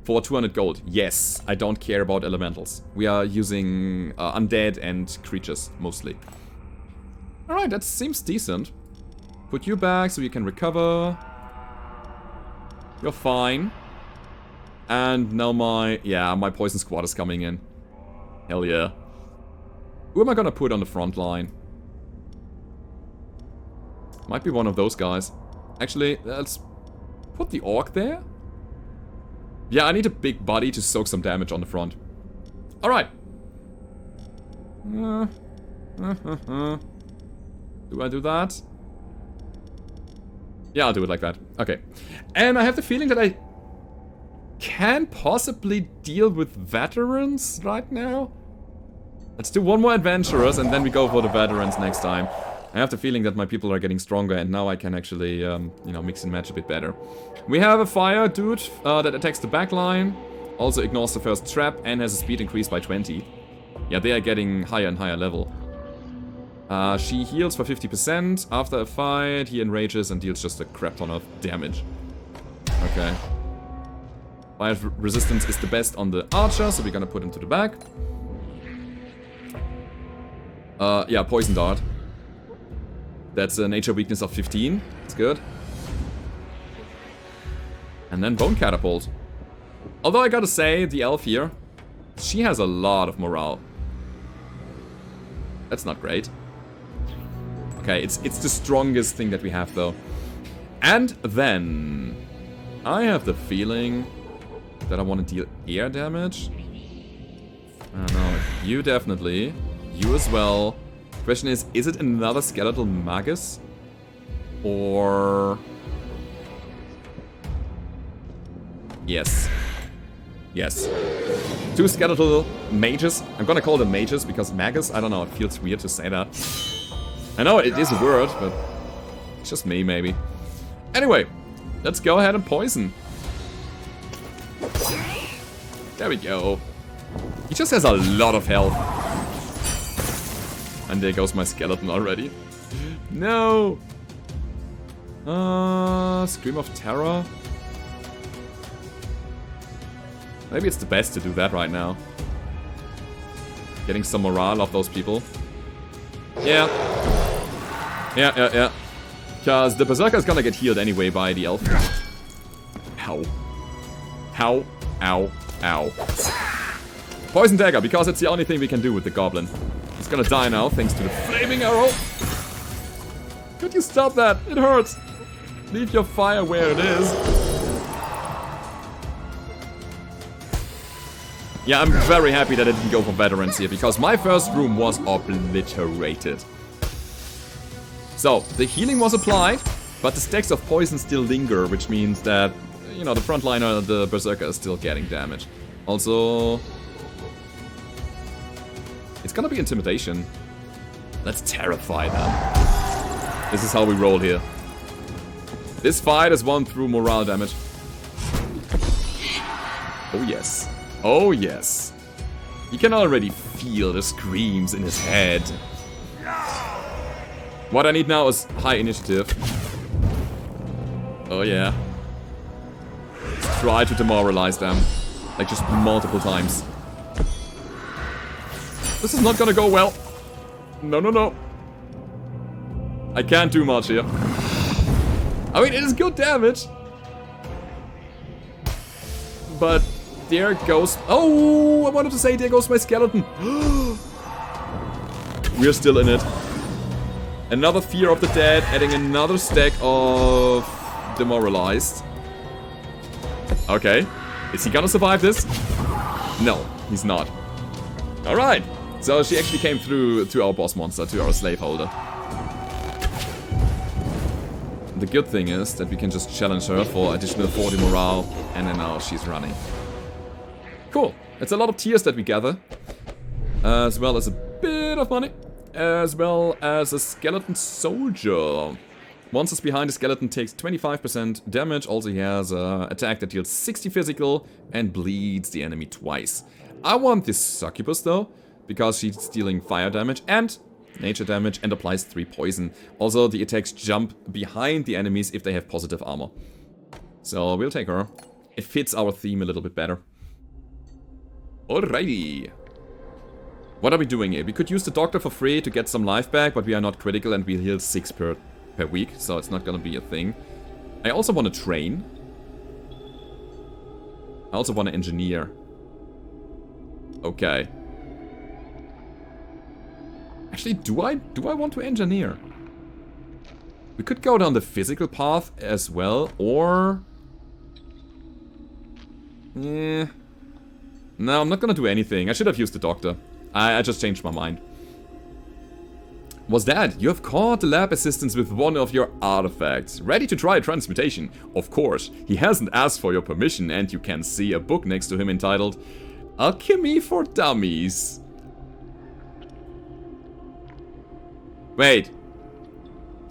for 200 gold. Yes, I don't care about elementals. We are using undead and creatures, mostly. Alright, that seems decent. Put you back so you can recover. You're fine. And now my poison squad is coming in. Hell yeah. Who am I gonna put on the front line? Might be one of those guys. Actually, let's put the orc there. Yeah, I need a big body to soak some damage on the front. Alright. Do I do that? Yeah, I'll do it like that. Okay. And I have the feeling that I can possibly deal with veterans right now. Let's do one more adventurers and then we go for the veterans next time. I have the feeling that my people are getting stronger, and now I can actually, you know, mix and match a bit better. We have a fire dude that attacks the back line, also ignores the first trap, and has a speed increased by 20. Yeah, they are getting higher and higher level. She heals for 50%. After a fight, he enrages and deals just a crap ton of damage. Okay. Fire resistance is the best on the archer, so we're gonna put him to the back. Yeah, poison dart. That's a nature weakness of 15. That's good. And then bone catapult. Although I gotta say, the elf here, she has a lot of morale. That's not great. Okay, it's the strongest thing that we have though. And then I have the feeling that I want to deal air damage. I don't know. You definitely. You as well. Question is it another skeletal magus? Or... Yes. Yes. 2 skeletal mages. I'm gonna call them mages because magus, I don't know, it feels weird to say that. I know it is a word, but it's just me maybe. Anyway, let's go ahead and poison. There we go. He just has a lot of health. And there goes my skeleton already. No! Scream of Terror. Maybe it's the best to do that right now. Getting some morale off those people. Yeah. Yeah. Because the Berserker is gonna get healed anyway by the elf. Ow. Ow. Ow. Ow. Poison Dagger, because it's the only thing we can do with the goblin. He's gonna die now, thanks to the flaming arrow. Could you stop that? It hurts. Leave your fire where it is. Yeah, I'm very happy that I didn't go for veterans here, because my first room was obliterated. So, the healing was applied, but the stacks of poison still linger, which means that, you know, the frontliner, the Berserker, is still getting damage. Also... It's gonna be Intimidation. Let's terrify them. This is how we roll here. This fight is won through morale damage. Oh yes. Oh yes. You can already feel the screams in his head. What I need now is high initiative. Oh yeah. Let's try to demoralize them. Like just multiple times. This is not gonna go well. No. I can't do much here. I mean, it is good damage. But there goes... Oh, I wanted to say there goes my skeleton. We're still in it. Another Fear of the Dead, adding another stack of Demoralized. Okay. Is he gonna survive this? No, he's not. Alright. So she actually came through to our boss monster, to our slaveholder. The good thing is that we can just challenge her for additional 40 morale, and then now she's running. Cool. It's a lot of tears that we gather. As well as a bit of money. As well as a skeleton soldier. Monsters behind the skeleton takes 25% damage. Also he has an attack that deals 60 physical and bleeds the enemy twice. I want this succubus though, because she's dealing fire damage and nature damage and applies 3 poison. Also the attacks jump behind the enemies if they have positive armor. So we'll take her. It fits our theme a little bit better. Alrighty. What are we doing here? We could use the doctor for free to get some life back, but we are not critical and we heal 6 per week, so it's not gonna be a thing. I also want to train. I also want to engineer. Okay. Actually, do I want to engineer? We could go down the physical path as well, or... Yeah. No, I'm not gonna do anything. I should have used the doctor. I just changed my mind. Was that? You have caught the lab assistants with one of your artifacts. Ready to try transmutation? Of course. He hasn't asked for your permission, and you can see a book next to him entitled Alchemy for Dummies. Wait.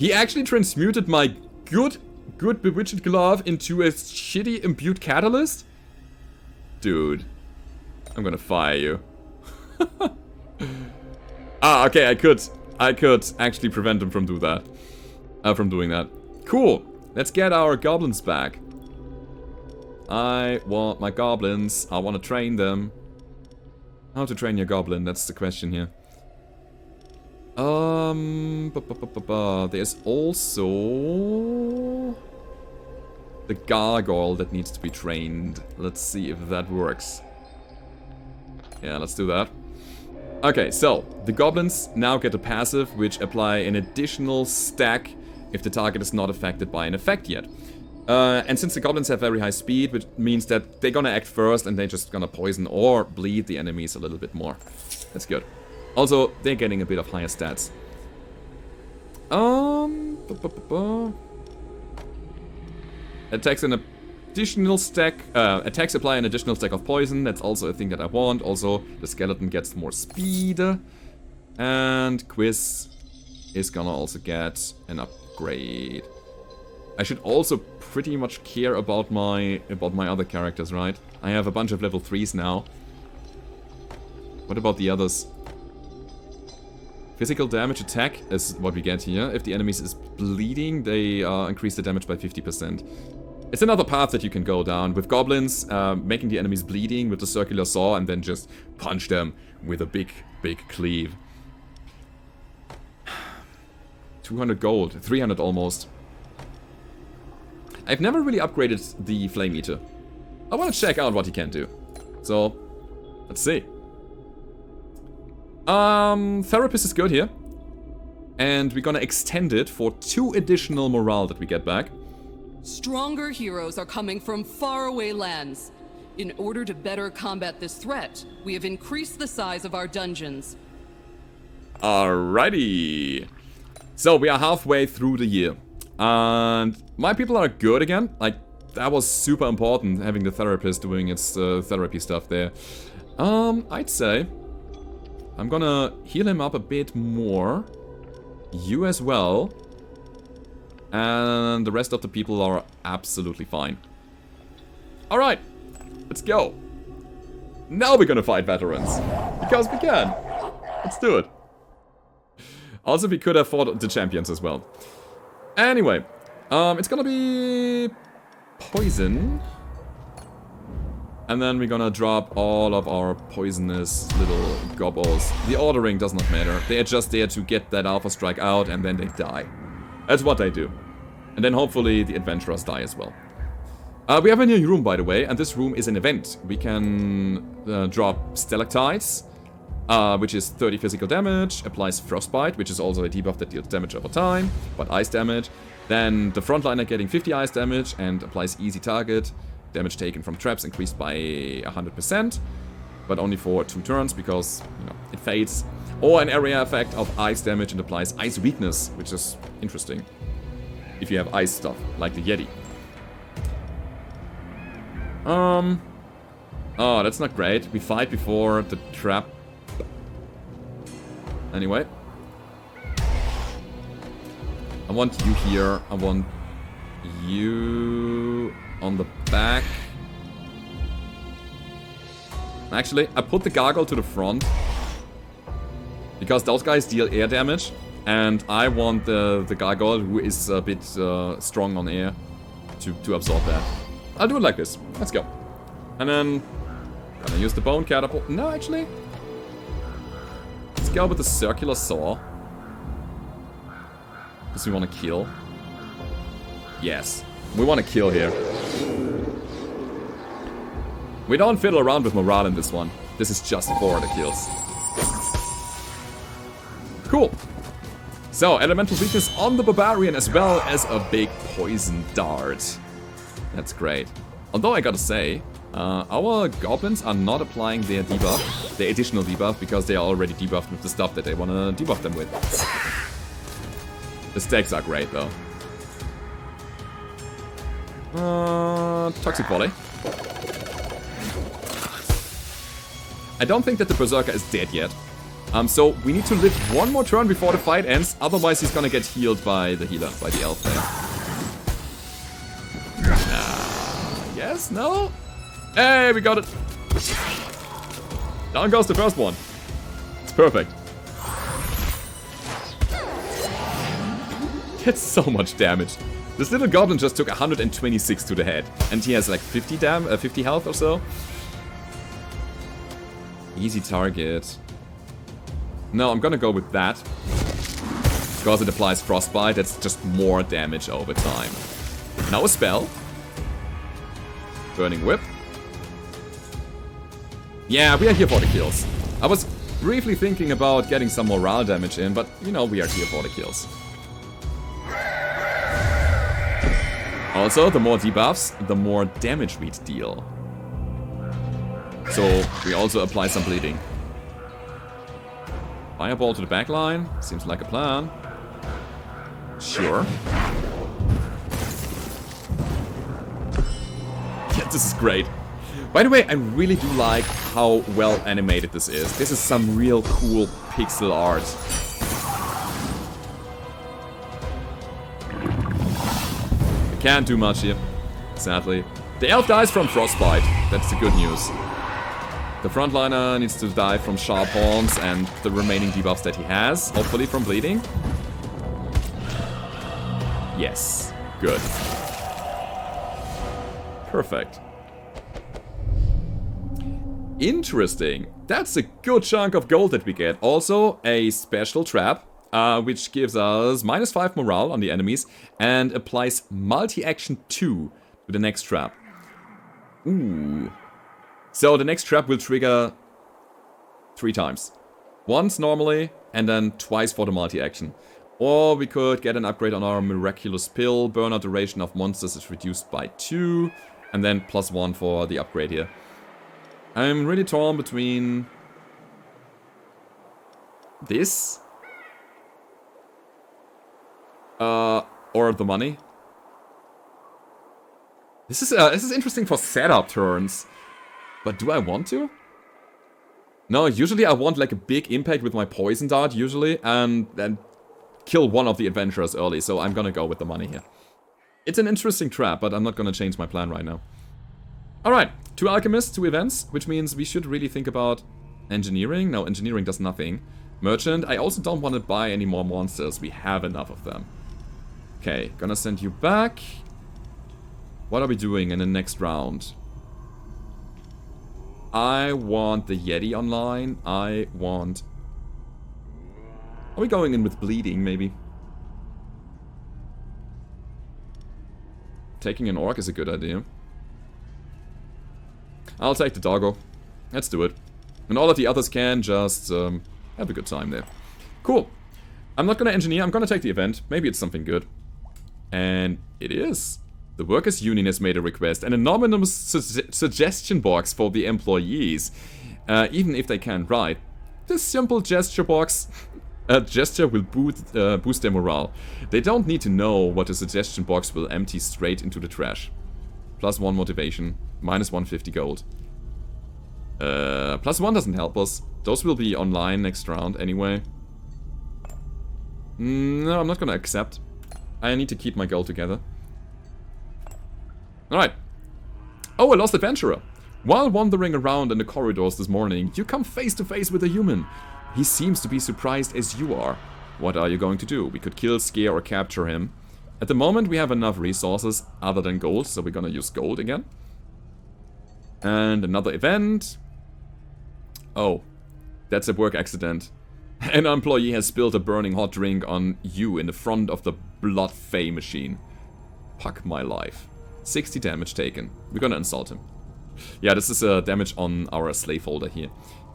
He actually transmuted my good Bewitched Glove into a shitty Imbued Catalyst? Dude. I'm gonna fire you. Ah, okay, I could actually prevent him from doing that. Cool. Let's get our goblins back. I want my goblins. I want to train them. How to train your goblin? That's the question here. There's also the gargoyle that needs to be trained. Let's see if that works. Yeah, let's do that. Okay, so the goblins now get a passive which apply an additional stack if the target is not affected by an effect yet. And since the goblins have very high speed, which means that they're gonna act first and they're just gonna poison or bleed the enemies a little bit more. That's good. Also, they're getting a bit of higher stats. Attacks an additional stack. Attacks apply an additional stack of poison. That's also a thing that I want. Also, the skeleton gets more speed. And Quiz is gonna also get an upgrade. I should also pretty much care about my other characters, right? I have a bunch of level 3s now. What about the others? Physical damage attack is what we get here. If the enemy is bleeding, they increase the damage by 50%. It's another path that you can go down. With goblins, making the enemies bleeding with the circular saw and then just punch them with a big cleave. 200 gold, 300 almost. I've never really upgraded the Flame Eater. I want to check out what he can do. So, let's see. Therapist is good here. And we're gonna extend it for 2 additional morale that we get back. Stronger heroes are coming from faraway lands. In order to better combat this threat, we have increased the size of our dungeons. Alrighty. So, we are halfway through the year. And my people are good again. Like, that was super important, having the therapist doing its therapy stuff there. I'd say I'm gonna heal him up a bit more. You as well. And the rest of the people are absolutely fine. Alright, let's go. Now we're gonna fight veterans. Because we can. Let's do it. Also, we could have fought the champions as well. Anyway, it's gonna be poison. And then we're gonna drop all of our poisonous little gobbles. The ordering does not matter. They are just there to get that Alpha Strike out and then they die. That's what they do. And then hopefully the adventurers die as well. We have a new room, by the way, and this room is an event. We can drop Stalactites, which is 30 physical damage, applies Frostbite, which is also a debuff that deals damage over time, but ice damage. Then the frontliner getting 50 ice damage and applies easy target. Damage taken from traps increased by 100%, but only for 2 turns because, you know, it fades. Or an area effect of ice damage and applies ice weakness, which is interesting if you have ice stuff, like the Yeti. Oh, that's not great. We fight before the trap. Anyway. I want you here. I want you on the back. Actually, I put the gargoyle to the front. Because those guys deal air damage. And I want the gargoyle, who is a bit strong on air, to absorb that. I'll do it like this. Let's go. And then gonna use the bone catapult. No, actually. Let's go with the circular saw. Because we want to kill. Yes. We want to kill here. We don't fiddle around with morale in this one. This is just for the kills. Cool. So, elemental weakness on the barbarian as well as a big poison dart. That's great. Although I gotta say, our goblins are not applying their debuff, their additional debuff, because they are already debuffed with the stuff that they wanna debuff them with. The stacks are great though. Toxic Volley. I don't think that the Berserker is dead yet. So we need to live one more turn before the fight ends, otherwise he's gonna get healed by the healer, by the elf there. Yes? No? Hey, we got it! Down goes the first one. It's perfect. That's so much damage. This little goblin just took 126 to the head. And he has like 50 health or so. Easy target. No, I'm gonna go with that. Because it applies frostbite, that's just more damage over time. Now a spell. Burning Whip. Yeah, we are here for the kills. I was briefly thinking about getting some morale damage in, but you know, we are here for the kills. Also, the more debuffs, the more damage we deal. So, we also apply some bleeding. Fireball to the backline. Seems like a plan. Sure. Yeah, this is great. By the way, I really do like how well animated this is. This is some real cool pixel art. Can't do much here, sadly. The elf dies from frostbite. That's the good news. The frontliner needs to die from sharp horns and the remaining debuffs that he has. Hopefully from bleeding. Yes. Good. Perfect. Interesting. That's a good chunk of gold that we get. Also, a special trap. Which gives us -5 morale on the enemies and applies multi-action 2 to the next trap. Ooh. So the next trap will trigger 3 times. Once normally, and then twice for the multi-action. Or we could get an upgrade on our Miraculous Pill. Burnout duration of monsters is reduced by 2. And then +1 for the upgrade here. I'm really torn between this or the money. This is interesting for setup turns. But do I want to? No, usually I want like a big impact with my poison dart, usually, and then kill one of the adventurers early, so I'm gonna go with the money here. It's an interesting trap, but I'm not gonna change my plan right now. Alright, 2 alchemists, 2 events, which means we should really think about engineering. No, engineering does nothing. Merchant, I also don't want to buy any more monsters, we have enough of them. Okay, gonna send you back. What are we doing in the next round? I want the Yeti online. Are we going in with bleeding, maybe? Taking an orc is a good idea. I'll take the doggo. Let's do it. And all of the others can just have a good time there. Cool. I'm not gonna engineer, I'm gonna take the event. Maybe it's something good. And it is. The Workers' Union has made a request, an anonymous suggestion box for the employees, even if they can't write. This simple gesture box, gesture will boost their morale. They don't need to know what a suggestion box will empty straight into the trash. +1 motivation, -150 gold. +1 doesn't help us. Those will be online next round anyway. No, I'm not gonna accept. I need to keep my gold together. Alright. Oh, a lost adventurer. While wandering around in the corridors this morning, you come face to face with a human. He seems to be surprised as you are. What are you going to do? We could kill, scare, or capture him. At the moment, we have enough resources other than gold, so we're gonna use gold again. And another event. Oh, that's a work accident. An employee has spilled a burning hot drink on you in the front of the Blood Fey machine. Fuck my life. 60 damage taken. We're gonna insult him. Yeah, this is damage on our slaveholder here.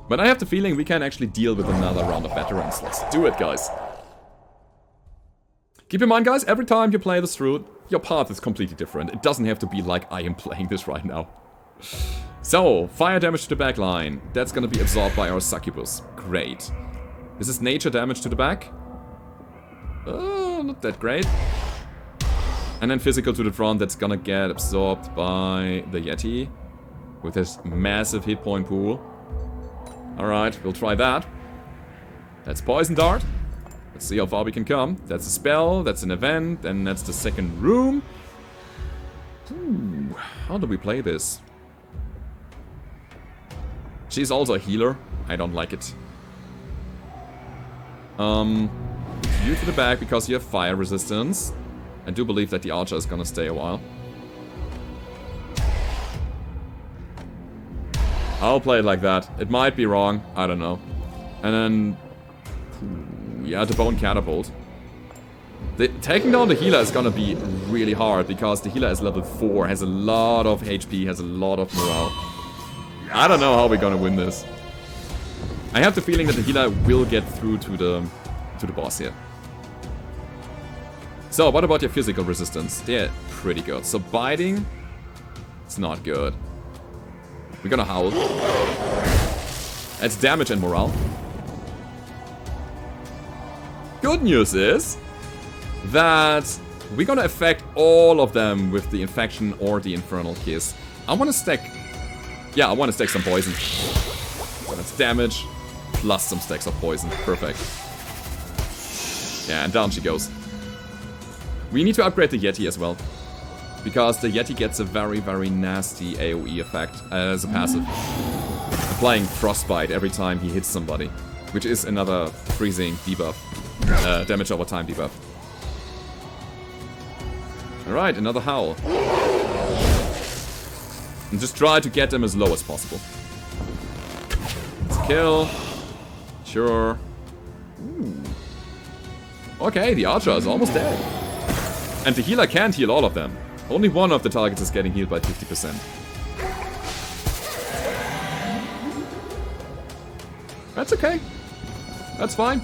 But I have the feeling we can actually deal with another round of veterans. Let's do it, guys. Keep in mind, guys, every time you play this through, your path is completely different. It doesn't have to be like I am playing this right now. So, fire damage to the back line. That's gonna be absorbed by our succubus. Great. This is nature damage to the back. Not that great. And then physical to the front, that's gonna get absorbed by the Yeti. With his massive hit point pool. Alright, we'll try that. That's Poison Dart. Let's see how far we can come. That's a spell, that's an event, and that's the second room. Ooh, how do we play this? She's also a healer. I don't like it. You to the back because you have fire resistance. I do believe that the archer is gonna stay a while. I'll play it like that. It might be wrong. I don't know. And then... yeah, the bone catapult. Taking down the healer is gonna be really hard because the healer is level 4, has a lot of HP, has a lot of morale. I don't know how we're gonna win this. I have the feeling that the healer will get through to the boss here. So, what about your physical resistance? They're pretty good. So, biting, it's not good. We're gonna howl. That's damage and morale. Good news is that we're gonna affect all of them with the infection or the infernal kiss. I wanna stack... yeah, I wanna stack some poison. So that's damage, plus some stacks of poison. Perfect. Yeah, and down she goes. We need to upgrade the Yeti as well. Because the Yeti gets a very, very nasty AoE effect as a passive. Applying Frostbite every time he hits somebody. Which is another freezing debuff. Damage over time debuff. Alright, another howl. And just try to get them as low as possible. It's a kill. Sure. Ooh. Okay, the archer is almost dead. And the healer can't heal all of them. Only one of the targets is getting healed by 50%. That's okay. That's fine.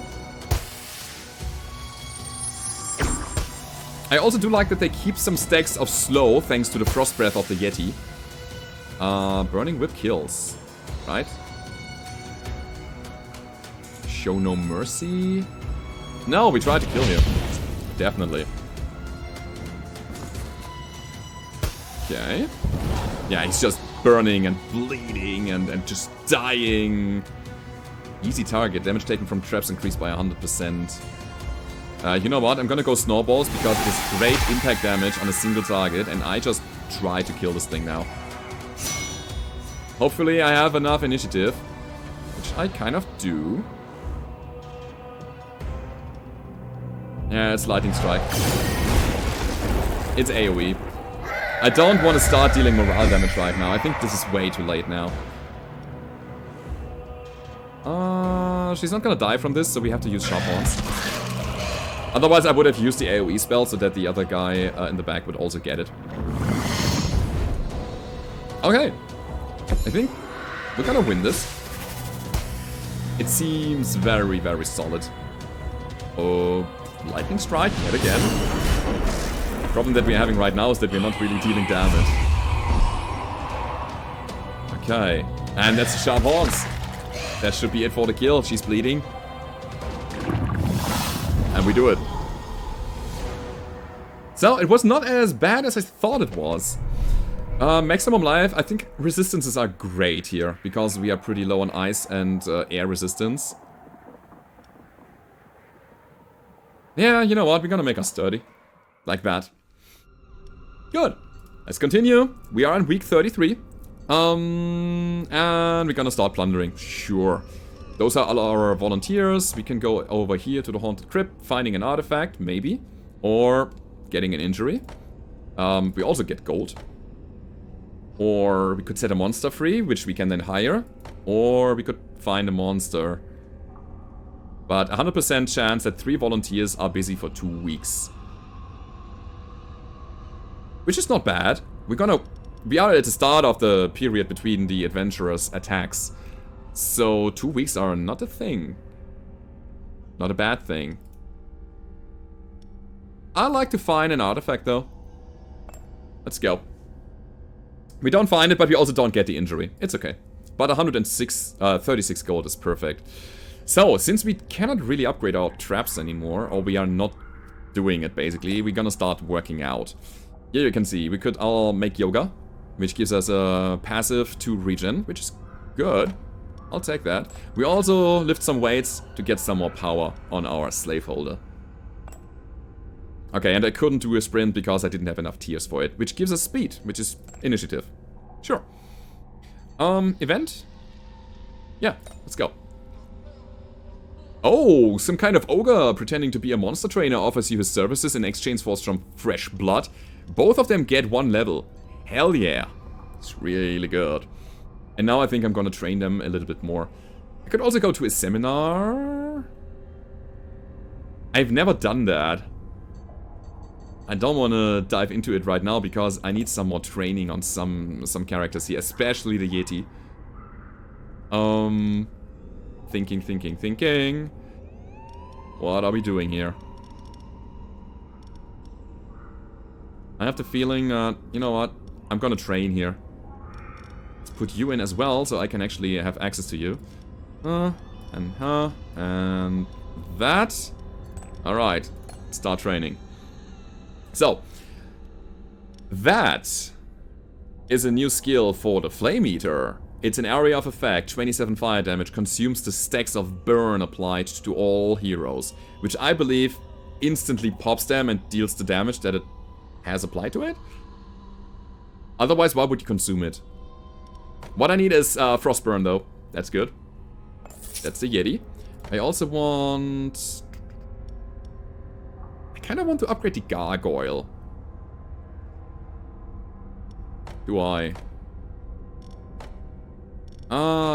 I also do like that they keep some stacks of slow thanks to the frost breath of the Yeti. Burning Whip kills, right? Show no mercy. No, we tried to kill him. Definitely. Okay. Yeah, he's just burning and bleeding and just dying. Easy target. Damage taken from traps increased by 100%. You know what? I'm gonna go snowballs because it is great impact damage on a single target, and I just try to kill this thing now. Hopefully I have enough initiative, which I kind of do. Yeah, it's Lightning Strike. It's AoE. I don't want to start dealing morale damage right now. I think this is way too late now. She's not gonna die from this, so we have to use Sharp Horns. Otherwise, I would have used the AoE spell so that the other guy in the back would also get it. Okay. I think we're gonna win this. It seems very, very solid. Oh, Lightning Strike yet again. The problem that we're having right now is that we're not really dealing damage. Okay. And that's the Sharp Horns. That should be it for the kill. She's bleeding. And we do it. So, it was not as bad as I thought it was. Maximum life, I think resistances are great here, because we are pretty low on ice and air resistance. Yeah, you know what, we're gonna make us sturdy. Like that. Good. Let's continue. We are in week 33. And we're gonna start plundering. Sure. Those are all our volunteers. We can go over here to the Haunted Crypt, finding an artifact, maybe. Or getting an injury. We also get gold. Or we could set a monster free, which we can then hire. Or we could find a monster. But 100% chance that 3 volunteers are busy for 2 weeks. Which is not bad. We are at the start of the period between the adventurers' attacks. So 2 weeks are not a thing. Not a bad thing. I like to find an artifact though. Let's go. We don't find it, but we also don't get the injury. It's okay. But 36 gold is perfect. So, since we cannot really upgrade our traps anymore, or we are not doing it basically, we're gonna start working out. Here you can see, we could all make yoga, which gives us a passive 2 regen, which is good. I'll take that. We also lift some weights to get some more power on our slaveholder. Okay, and I couldn't do a sprint because I didn't have enough tiers for it, which gives us speed, which is initiative. Sure. Event? Yeah, let's go. Oh, some kind of ogre pretending to be a monster trainer offers you his services in exchange for some fresh blood. Both of them get 1 level. Hell yeah. It's really good. And now I think I'm gonna train them a little bit more. I could also go to a seminar. I've never done that. I don't want to dive into it right now because I need some more training on some characters here, especially the Yeti. Thinking. What are we doing here? I have the feeling, you know what? I'm gonna train here. Let's put you in as well, so I can actually have access to you. And that. Alright, start training. So, that is a new skill for the Flame Eater. It's an area of effect, 27 fire damage, consumes the stacks of burn applied to all heroes, which I believe instantly pops them and deals the damage that it has applied to it. Otherwise, why would you consume it? What I need is Frostburn though. That's good. That's the Yeti. I also want... I kind of want to upgrade the Gargoyle. Do I?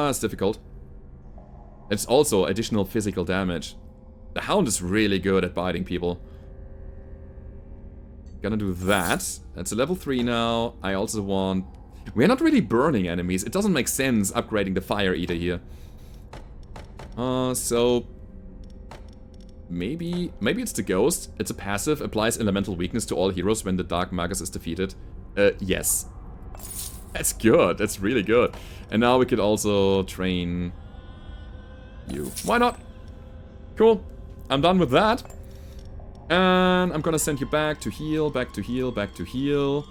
It's difficult. It's also additional physical damage. The Hound is really good at biting people. Gonna do that. That's a level 3 now. I also want... We're not really burning enemies. It doesn't make sense upgrading the Fire Eater here. So... Maybe it's the Ghost. It's a passive. Applies elemental weakness to all heroes when the Dark Magus is defeated. Yes. That's good. That's really good. And now we could also train you. Why not? Cool. I'm done with that. And I'm gonna send you back to heal, back to heal, back to heal.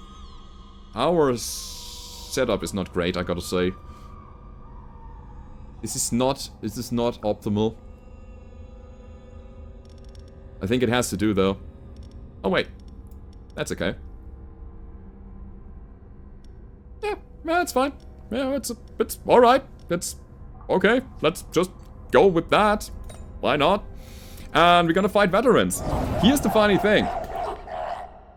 Our setup is not great, I gotta say. This is not optimal. I think it has to do though. Oh wait. That's okay. Yeah, it's fine. Yeah, it's alright. It's okay. Let's just go with that. Why not? And we're gonna fight veterans. Here's the funny thing.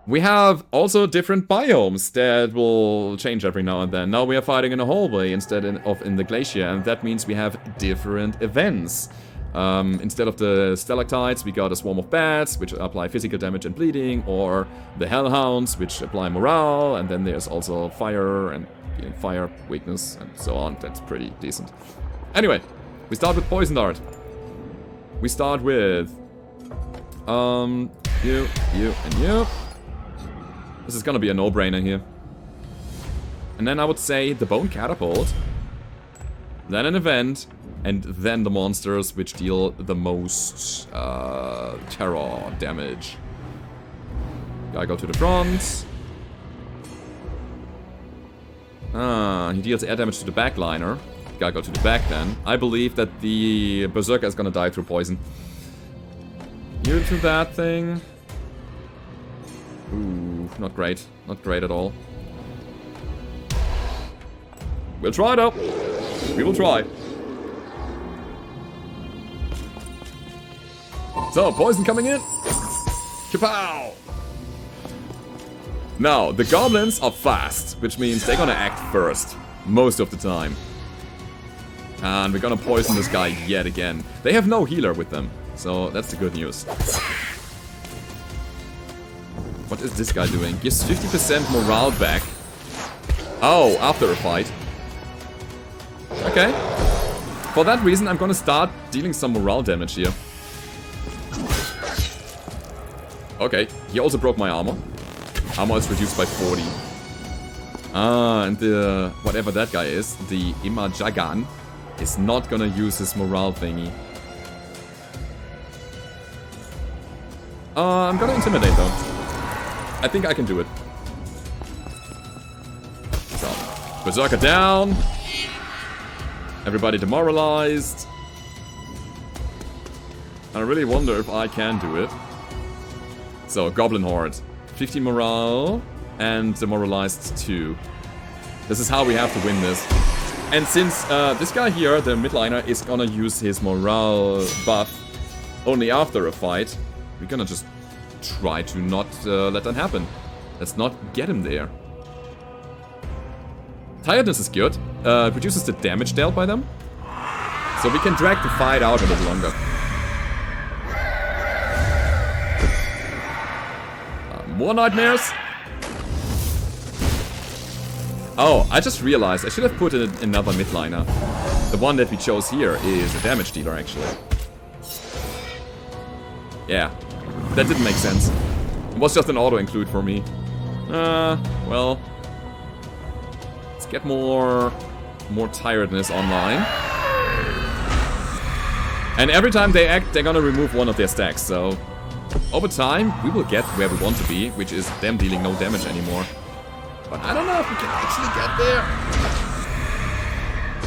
We have also different biomes that will change every now and then. Now we are fighting in a hallway instead of in the glacier, and that means we have different events. Instead of the stalactites, we got a swarm of bats, which apply physical damage and bleeding, or the hellhounds, which apply morale, and then there's also fire and fire weakness and so on. That's pretty decent. Anyway, we start with poison dart. We start with you, and you. This is gonna be a no-brainer here. And then I would say the bone catapult, then an event, and then the monsters which deal the most terror damage. Gotta go to the front. He deals air damage to the backliner. Gotta go to the back then. I believe that the Berserker is gonna die through poison. You to that thing. Ooh, not great. Not great at all. We'll try though. We will try. So, poison coming in. Kapow! Now, the goblins are fast, which means they're gonna act first. Most of the time. And we're gonna poison this guy yet again. They have no healer with them, so that's the good news. What is this guy doing? Gives 50% morale back. Oh, after a fight. Okay. For that reason, I'm gonna start dealing some morale damage here. Okay, he also broke my armor. Armor is reduced by 40. And the... whatever that guy is, the Imajagan, is not gonna use his morale thingy. I'm gonna intimidate though. I think I can do it. So, Berserker down. Everybody demoralized. I really wonder if I can do it. So, Goblin Horde. 15 morale and demoralized 2. This is how we have to win this. And since this guy here, the midliner, is gonna use his morale buff only after a fight, we're gonna just try to not let that happen. Let's not get him there. Tiredness is good. It reduces the damage dealt by them. So we can drag the fight out a little longer. More nightmares. Oh, I just realized I should have put in another midliner. The one that we chose here is a damage dealer, actually. Yeah, that didn't make sense. It was just an auto-include for me. Well... Let's get more tiredness online. And every time they act, they're gonna remove one of their stacks, so... Over time, we will get where we want to be, which is them dealing no damage anymore. But I don't know if we can actually get there.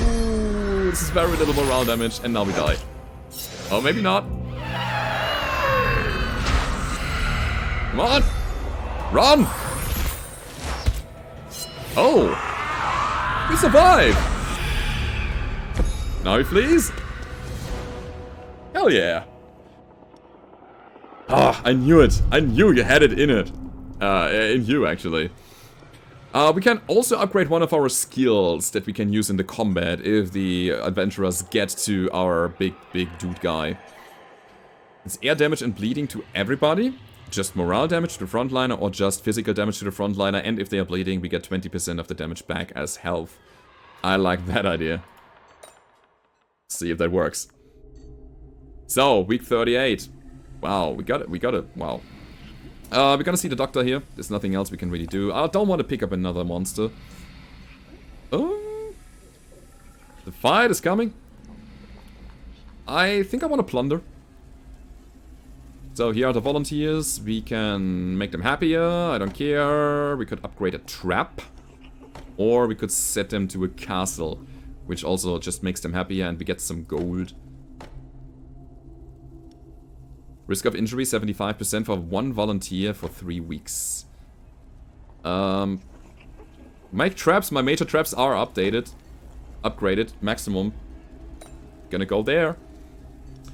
Ooh, this is very little morale damage, and now we die. Oh, maybe not. Come on! Run! Oh! We survive! Now he flees? Hell yeah! Ah, I knew it! I knew you had it in it! In you, actually. We can also upgrade one of our skills that we can use in the combat if the adventurers get to our big dude guy. It's air damage and bleeding to everybody. Just morale damage to the frontliner or just physical damage to the frontliner. And if they are bleeding, we get 20% of the damage back as health. I like that idea. See if that works. So, week 38. Wow, we got it, wow. We're gonna see the doctor here. There's nothing else we can really do. I don't want to pick up another monster. Oh, the fight is coming. I think I want to plunder. So here are the volunteers. We can make them happier. I don't care. We could upgrade a trap. Or we could set them to a castle, which also just makes them happier and we get some gold. Risk of injury 75% for one volunteer for 3 weeks. Make traps. My major traps are updated. Upgraded. Maximum. Gonna go there.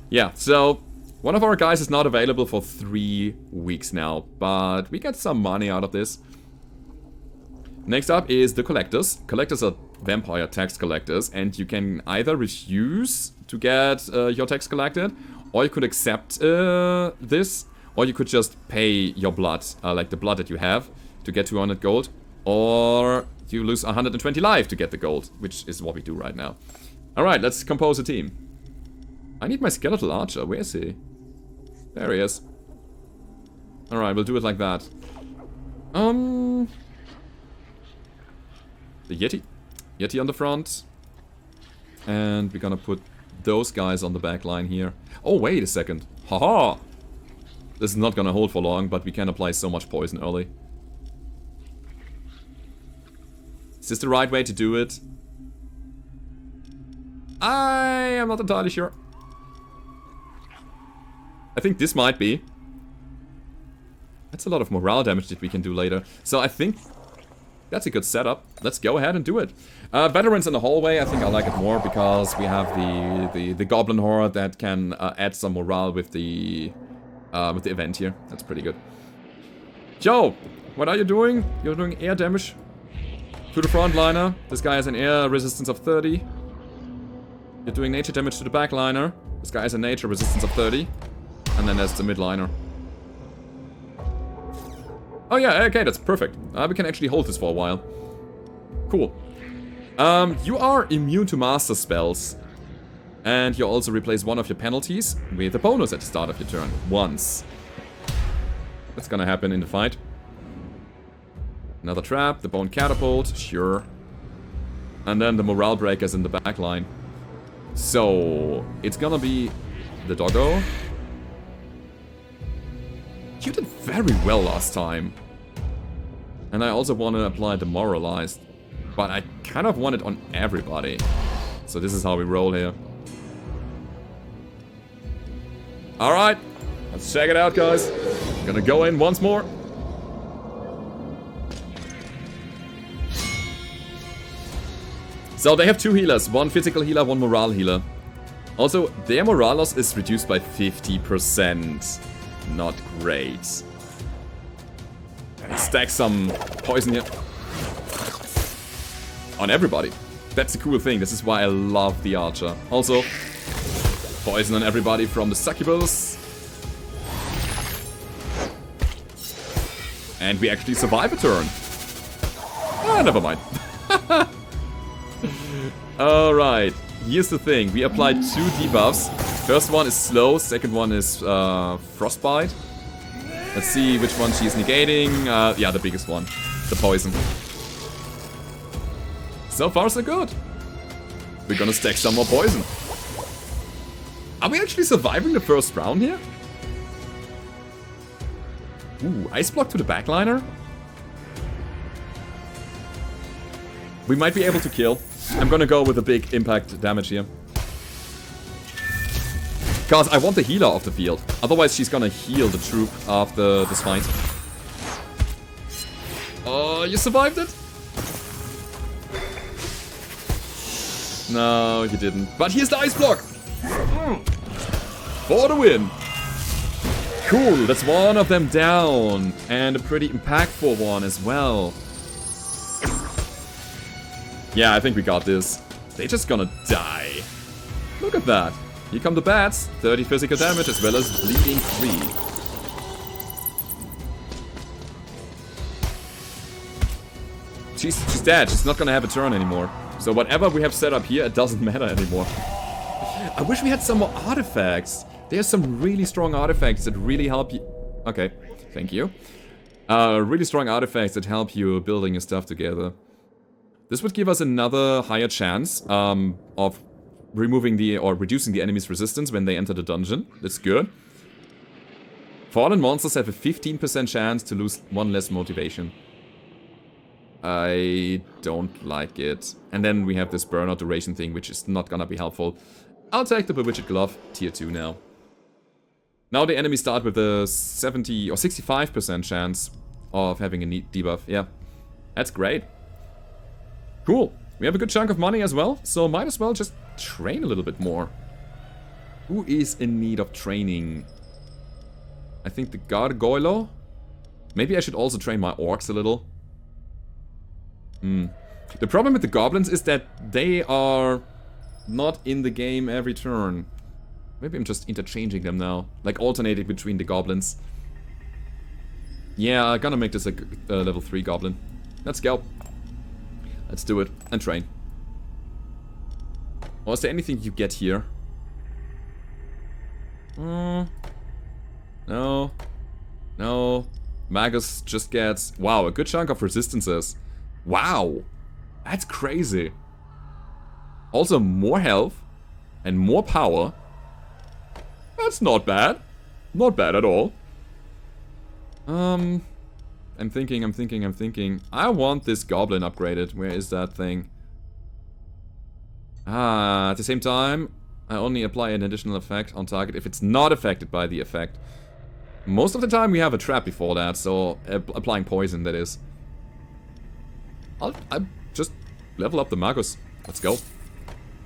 Yeah, so one of our guys is not available for 3 weeks now. But we get some money out of this. Next up is the collectors. Collectors are vampire tax collectors. And you can either refuse to get your tax collected, or you could accept this, or you could just pay your blood, like the blood that you have, to get 200 gold, or you lose 120 life to get the gold, which is what we do right now. Alright, let's compose a team. I need my skeletal archer, where is he? There he is. Alright, we'll do it like that. The Yeti. Yeti on the front. And we're gonna put those guys on the back line here. Oh, wait a second. Haha! This is not gonna hold for long, but we can apply so much poison early. Is this the right way to do it? I am not entirely sure. I think this might be. That's a lot of morale damage that we can do later. So I think that's a good setup. Let's go ahead and do it. Veterans in the hallway, I think I like it more because we have the Goblin Horde that can add some morale with the event here. That's pretty good. Joe, what are you doing? You're doing air damage to the frontliner. This guy has an air resistance of 30. You're doing nature damage to the backliner. This guy has a nature resistance of 30. And then there's the midliner. Oh yeah, okay, that's perfect. We can actually hold this for a while. Cool. You are immune to master spells. And you also replace one of your penalties with a bonus at the start of your turn. Once. That's gonna happen in the fight. Another trap, the bone catapult, sure. And then the morale breakers in the back line. So, it's gonna be the doggo. You did very well last time. And I also want to apply Demoralized. But I kind of want it on everybody. So this is how we roll here. Alright, let's check it out, guys. Gonna go in once more. So they have 2 healers, 1 physical healer, 1 morale healer. Also, their morale loss is reduced by 50%. Not great. Stack some poison here. On everybody. That's the cool thing, this is why I love the archer. Also, poison on everybody from the succubus. And we actually survive a turn. Ah, never mind. Alright, here's the thing. We applied 2 debuffs. First one is slow, second one is frostbite. Let's see which one she's negating. Yeah, the biggest one. The poison. So far so good. We're gonna stack some more poison. Are we actually surviving the first round here? Ooh, ice block to the backliner. We might be able to kill. I'm gonna go with a big impact damage here. Because I want the healer off the field. Otherwise she's gonna heal the troop after this fight. Oh, you survived it? No, you didn't. But here's the ice block! For the win! Cool, that's one of them down. And a pretty impactful one as well. Yeah, I think we got this. They're just gonna die. Look at that. Here come the bats. 30 physical damage as well as bleeding 3. She's dead. She's not gonna have a turn anymore. So whatever we have set up here, it doesn't matter anymore. I wish we had some more artifacts. There's some really strong artifacts that really help you. Okay, thank you. Really strong artifacts that help you building your stuff together. This would give us another higher chance of removing the or reducing the enemy's resistance when they enter the dungeon. That's good. Fallen monsters have a 15% chance to lose 1 less motivation. I don't like it. And then we have this burnout duration thing, which is not gonna be helpful. I'll take the Bewitched Glove, tier 2 now. Now the enemies start with a 70 or 65% chance of having a neat debuff. Yeah, that's great. Cool. We have a good chunk of money as well, so might as well just train a little bit more. Who is in need of training? I think the Gargoyle. Maybe I should also train my orcs a little. The problem with the goblins is that they are not in the game every turn. Maybe I'm just interchanging them now. Like alternating between the goblins. Yeah, I'm gonna make this a level 3 goblin. Let's go. Let's do it. And train. Or is there anything you get here? No. No. Magus just gets... Wow, a good chunk of resistances. Wow. That's crazy. Also more health. And more power. That's not bad. Not bad at all. I'm thinking. I want this goblin upgraded. Where is that thing? At the same time, I only apply an additional effect on target if it's not affected by the effect. Most of the time we have a trap before that, so applying poison, that is. I'll just level up the Magus. Let's go.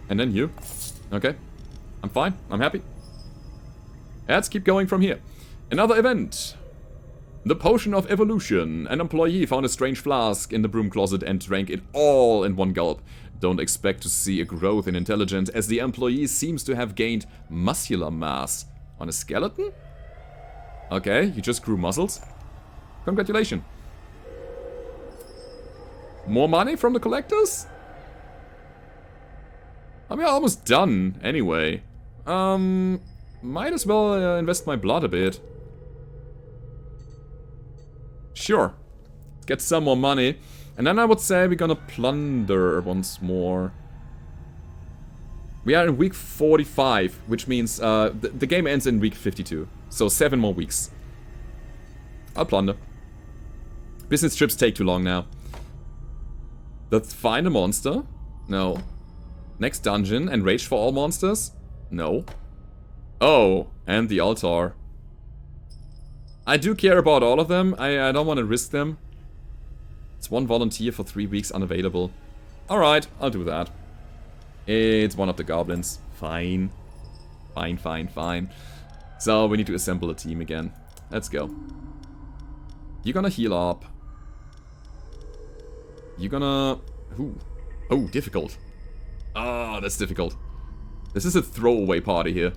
And then you. Okay. I'm fine. I'm happy. Let's keep going from here. Another event. The Potion of Evolution. An employee found a strange flask in the broom closet and drank it all in one gulp. Don't expect to see a growth in intelligence, as the employee seems to have gained muscular mass. On a skeleton? Okay, you just grew muscles. Congratulations. More money from the collectors? I mean, almost done, anyway. Might as well invest my blood a bit. Sure. Get some more money. And then I would say we're gonna plunder once more. We are in week 45, which means the game ends in week 52. So 7 more weeks. I'll plunder. Business trips take too long now. Let's find a monster. No. Next dungeon, enraged for all monsters? No. Oh, and the altar. I do care about all of them. I don't want to risk them. It's 1 volunteer for 3 weeks unavailable. Alright, I'll do that. It's one of the goblins. Fine. Fine, fine, fine. So, we need to assemble a team again. Let's go. You're gonna heal up. You're gonna... Ooh. Oh, difficult. Ah, that's difficult. This is a throwaway party here.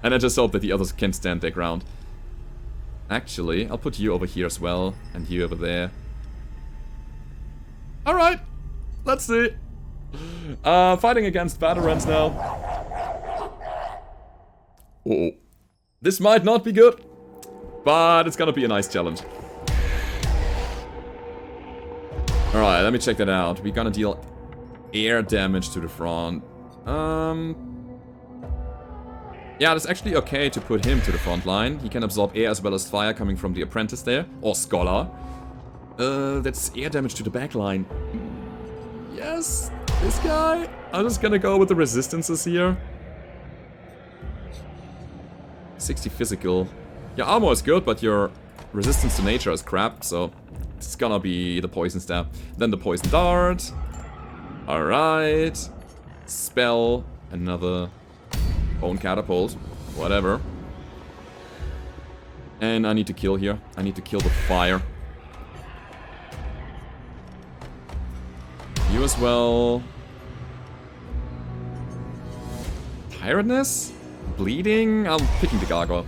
And I just hope that the others can stand their ground. Actually, I'll put you over here as well, and you over there. Alright, let's see. Fighting against veterans now. Uh-oh. This might not be good, but it's gonna be a nice challenge. Alright, let me check that out. We're gonna deal air damage to the front. Yeah, it's actually okay to put him to the front line. He can absorb air as well as fire coming from the apprentice there, or scholar. That's air damage to the back line. Yes, this guy. I'm just gonna go with the resistances here. 60 physical. Your armor is good, but your resistance to nature is crap, so it's gonna be the poison stab. Then the poison dart. Alright. Spell. Another bone catapult. Whatever. And I need to kill here. I need to kill with fire. You as well. Tiredness? Bleeding? I'm picking the gargoyle.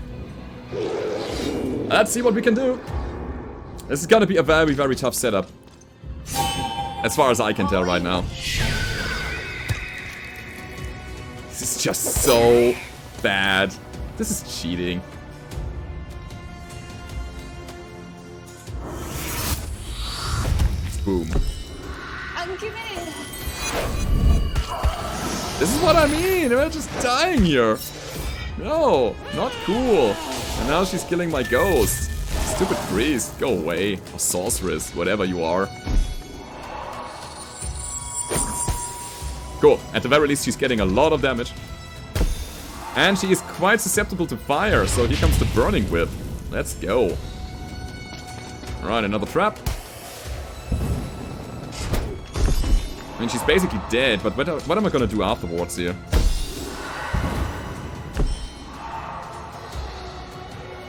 Let's see what we can do. This is gonna be a very, very tough setup. As far as I can tell right now. This is just so bad. This is cheating. Boom. This is what I mean. We're just dying here. No, not cool. And now she's killing my ghost. Stupid priest, go away. Or sorceress, whatever you are. Cool. At the very least, she's getting a lot of damage. And she is quite susceptible to fire, so here comes the burning whip. Let's go. Alright, another trap. I mean, she's basically dead, but what am I gonna do afterwards here?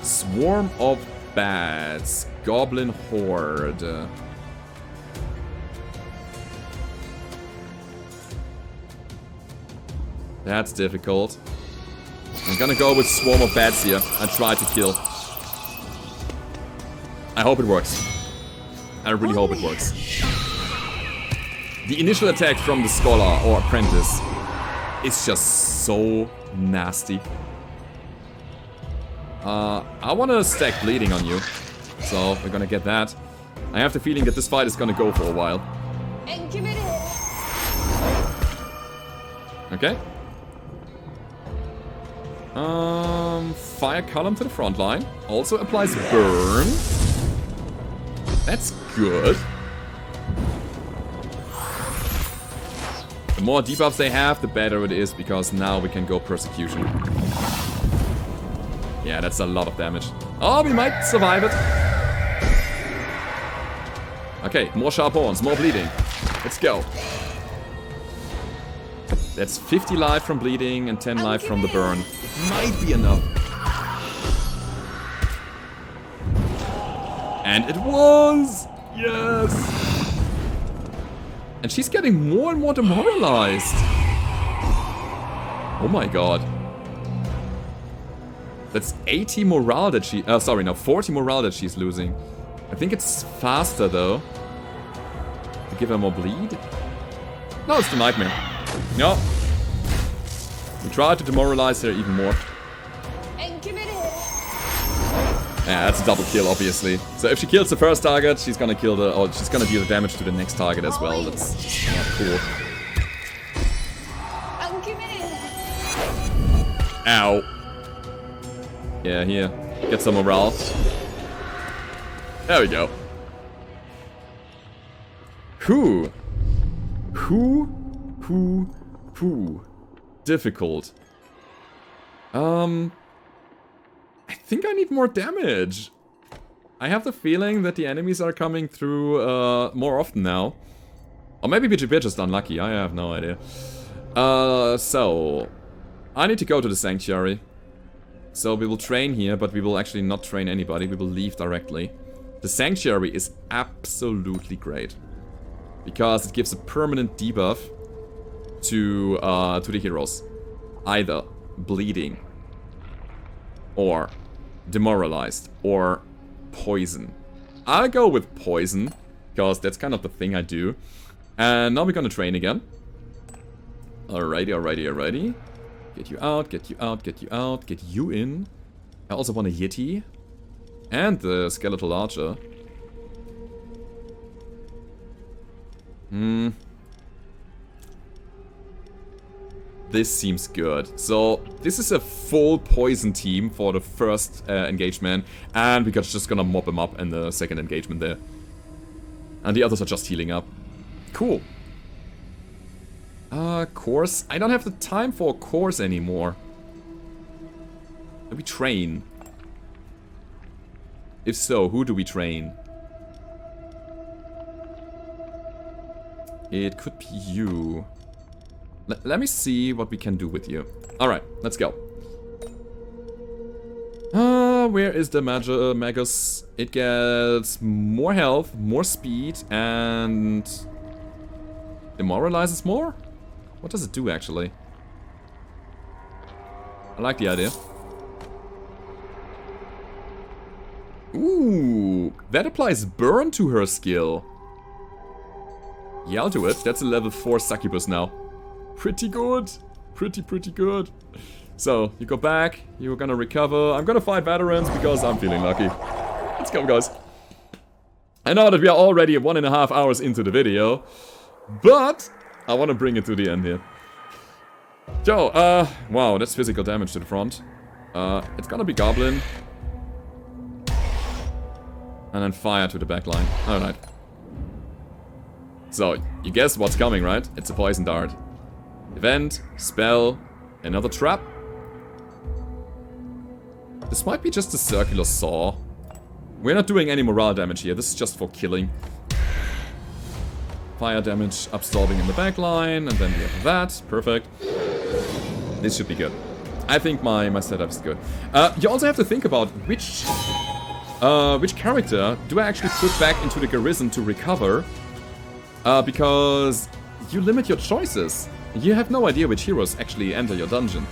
Swarm of bats. Goblin horde. That's difficult. I'm gonna go with swarm of bats here and try to kill. I hope it works. I really hope it works. The initial attack from the scholar or apprentice is just so nasty. I wanna stack bleeding on you, so we're gonna get that. I have the feeling that this fight is gonna go for a while. Okay. Fire column to the front line. Also applies burn. That's good. The more debuffs they have, the better it is, because now we can go persecution. Yeah, that's a lot of damage. Oh, we might survive it. Okay, more sharp horns, more bleeding. Let's go. That's 50 life from bleeding and 10 life from the burn. Might be enough. And it was! Yes! And she's getting more and more demoralized. Oh my god. That's 80 morale that she... sorry, no, 40 morale that she's losing. I think it's faster, though. To give her more bleed? No, it's the nightmare. No. We try to demoralize her even more. Yeah, that's a double kill, obviously. So if she kills the first target, she's gonna kill the... or she's gonna deal the damage to the next target as well. That's just not cool. Ow. Yeah, here. Get some morale. There we go. Who Difficult. I think I need more damage. I have the feeling that the enemies are coming through more often now. Or maybe BGB just unlucky, I have no idea. So I need to go to the Sanctuary. So we will train here, but we will actually not train anybody. We will leave directly. The Sanctuary is absolutely great. Because it gives a permanent debuff to the heroes. Either bleeding, or demoralized, or poison. I'll go with poison, because that's kind of the thing I do. And now we're gonna train again. Alrighty. Get you out, get you out, get you out, get you in. I also want a Yeti. And the Skeletal Archer. This seems good. So, this is a full poison team for the first engagement. And we're just gonna mop them up in the second engagement there. And the others are just healing up. Cool. Course. I don't have the time for a course anymore. Do we train? If so, who do we train? It could be you. Let me see what we can do with you. Alright, let's go. Where is the Magus? It gets more health, more speed, and demoralizes more? What does it do, actually? I like the idea. Ooh, that applies burn to her skill. Yeah, I'll do it. That's a level 4 succubus now. Pretty good. Pretty good. So, you go back. You're gonna recover. I'm gonna fight veterans because I'm feeling lucky. Let's go, guys. I know that we are already 1.5 hours into the video, but I want to bring it to the end here. So, wow, that's physical damage to the front. It's gonna be Goblin. And then fire to the back line. Alright. So, you guess what's coming, right? It's a poison dart. Event, spell, another trap. This might be just a circular saw. We're not doing any morale damage here, this is just for killing. Fire damage, absorbing in the back line, and then we have that. Perfect. This should be good. I think my setup is good. You also have to think about which character do I actually put back into the garrison to recover? Because you limit your choices. You have no idea which heroes actually enter your dungeon.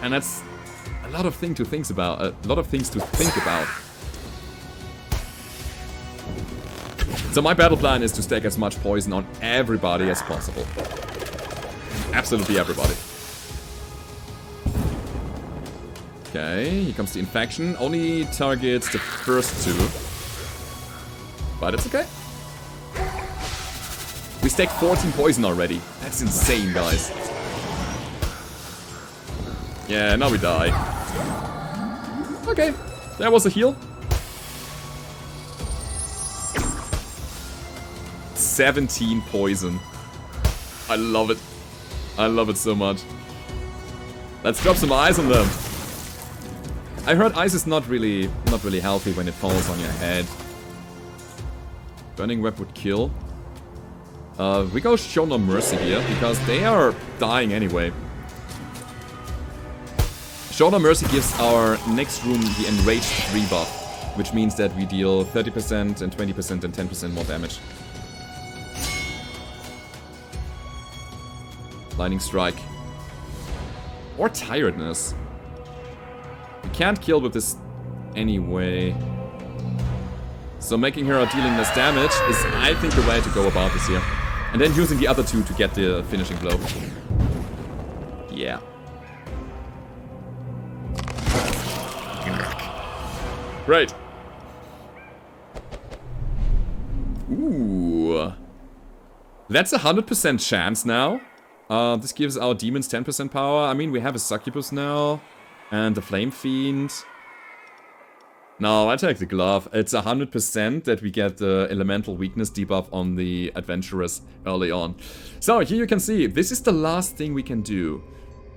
And that's a lot of things to think about. So my battle plan is to stack as much poison on everybody as possible. Absolutely everybody. Okay, here comes the infection. Only targets the first two. But it's okay. We stacked 14 poison already. That's insane, guys. Yeah, now we die. Okay, there was a heal. 17 poison. I love it. I love it so much. Let's drop some ice on them. I heard ice is not really healthy when it falls on your head. Burning Web would kill. We go Show No Mercy here, because they are dying anyway. Show No Mercy gives our next room the Enraged 3 buff, which means that we deal 30% and 20% and 10% more damage. Lightning Strike. Or Tiredness. We can't kill with this anyway. So making her dealing less damage is, I think, the way to go about this here. And then using the other two to get the finishing blow. Yeah. Great. Ooh. That's 100% chance now. This gives our demons 10% power. I mean, we have a Succubus now. And the Flame Fiend. No, I take the glove. It's 100% that we get the elemental weakness debuff on the adventurers early on. So here you can see, this is the last thing we can do.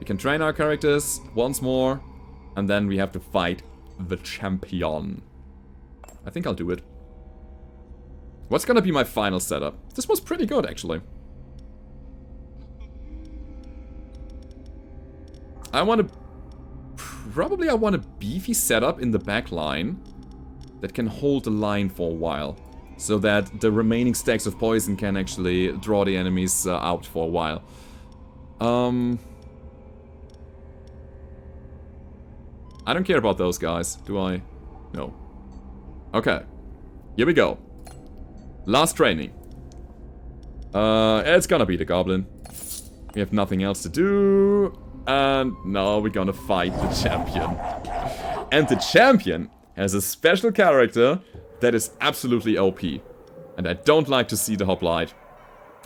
We can train our characters once more, and then we have to fight the champion. I think I'll do it. What's gonna be my final setup? This was pretty good, actually. I want a beefy setup in the back line that can hold the line for a while, so that the remaining stacks of poison can actually draw the enemies out for a while. I don't care about those guys, do I? No. Okay, here we go. Last training. It's gonna be the goblin. We have nothing else to do. And now we're gonna fight the champion. And the champion has a special character that is absolutely OP. And I don't like to see the hoplite.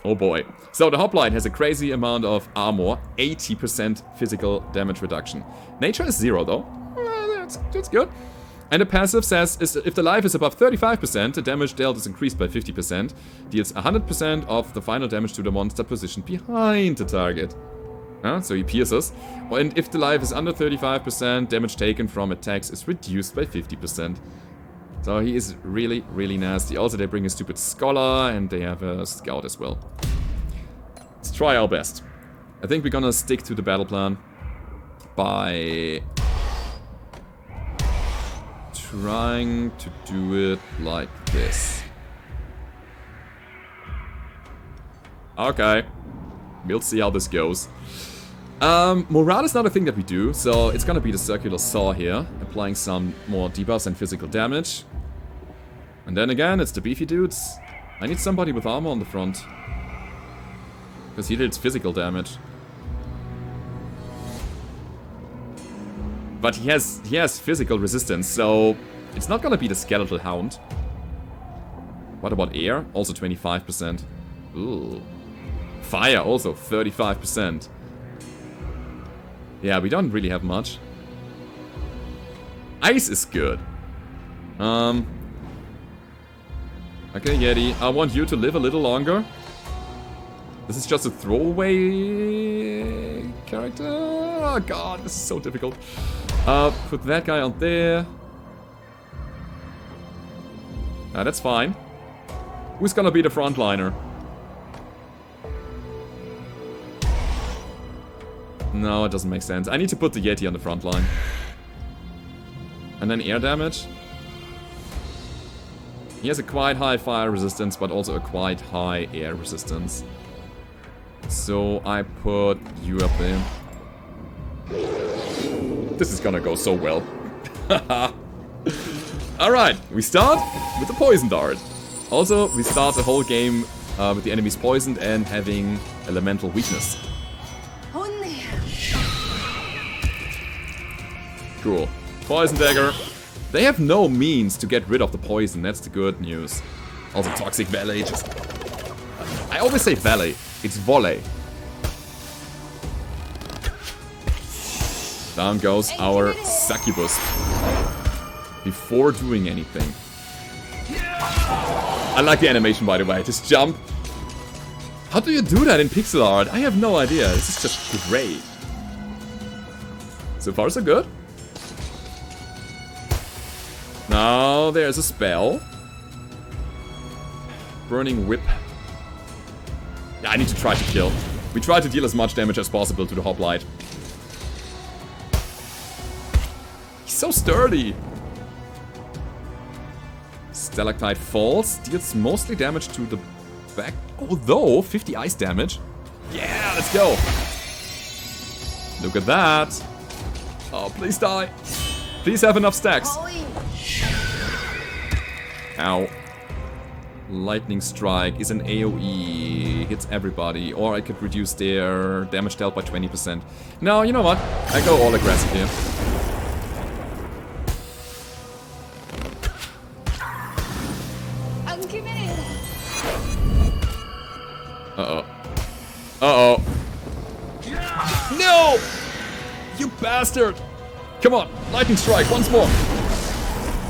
Oh boy. So the hoplite has a crazy amount of armor, 80% physical damage reduction. Nature is 0 though. That's good. And the passive says if the life is above 35%, the damage dealt is increased by 50%. Deals 100% of the final damage to the monster positioned behind the target. So he pierces. And if the life is under 35%, damage taken from attacks is reduced by 50%. So he is really, really nasty. Also, they bring a stupid scholar, and they have a scout as well. Let's try our best. I think we're gonna stick to the battle plan by trying to do it like this. Okay. We'll see how this goes. Morale is not a thing that we do, so it's gonna be the circular saw here, applying some more debuffs and physical damage. And then again, it's the beefy dudes. I need somebody with armor on the front, because he deals physical damage. But he has physical resistance, so it's not gonna be the skeletal hound. What about air? Also 25%. Ooh. Fire also 35%. Yeah, we don't really have much. Ice is good. Okay, Yeti, I want you to live a little longer. This is just a throwaway character. Oh god, this is so difficult. Put that guy on there. That's fine. Who's gonna be the frontliner? No, it doesn't make sense. I need to put the Yeti on the front line. And then air damage. He has a quite high fire resistance, but also a quite high air resistance. So I put you up there. This is gonna go so well. Alright, we start with the poison dart. Also, we start the whole game with the enemies poisoned and having elemental weakness. Cool. Poison dagger. They have no means to get rid of the poison, that's the good news. Also toxic valley, just... I always say valley, it's volley. Down goes our succubus. Before doing anything. I like the animation, by the way, just jump. How do you do that in pixel art? I have no idea, this is just great. So far so good. Now there's a spell. Burning Whip. Yeah, I need to try to kill. We try to deal as much damage as possible to the hoplite. He's so sturdy. Stalactite Falls deals mostly damage to the back. Although 50 ice damage. Yeah, let's go. Look at that. Oh, please die. Please have enough stacks. Ow. Lightning Strike is an AoE, hits everybody, or I could reduce their damage dealt by 20%. No, you know what? I go all aggressive here. Uh-oh. Uh-oh. No! You bastard! Come on, Lightning Strike, once more!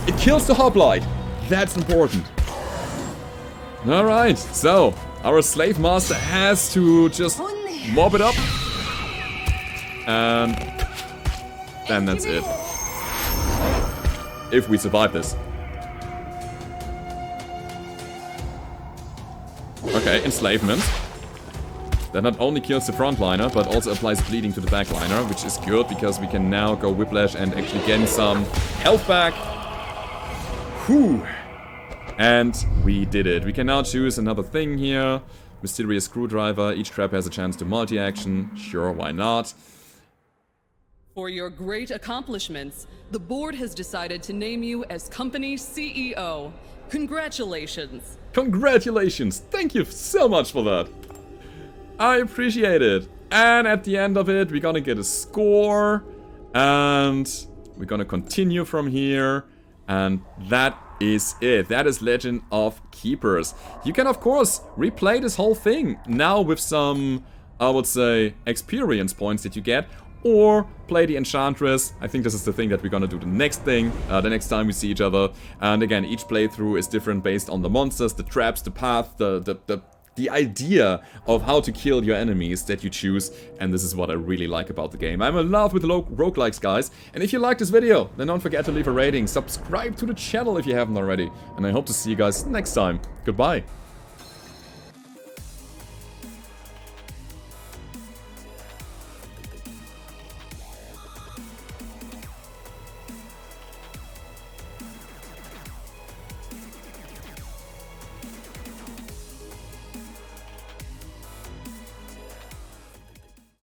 It kills the hoplite. That's important. Alright, so our slave master has to just mop it up. And then that's it. If we survive this. Okay, enslavement. That not only kills the frontliner, but also applies bleeding to the backliner, which is good because we can now go whiplash and actually gain some health back. Whew. And we did it. We can now choose another thing here. Mysterious screwdriver. Each trap has a chance to multi-action. Sure, why not? For your great accomplishments, the board has decided to name you as company CEO. Congratulations. Congratulations. Thank you so much for that. I appreciate it. And at the end of it, we're gonna get a score. And we're gonna continue from here. And that is it. That is Legend of Keepers. You can, of course, replay this whole thing now with some, I would say, experience points that you get. Or play the Enchantress. I think this is the thing that we're gonna do the next next time we see each other. And again, each playthrough is different based on the monsters, the traps, the path, the idea of how to kill your enemies that you choose, and this is what I really like about the game. I'm in love with roguelikes, guys, and if you like this video, then don't forget to leave a rating, subscribe to the channel if you haven't already, and I hope to see you guys next time. Goodbye.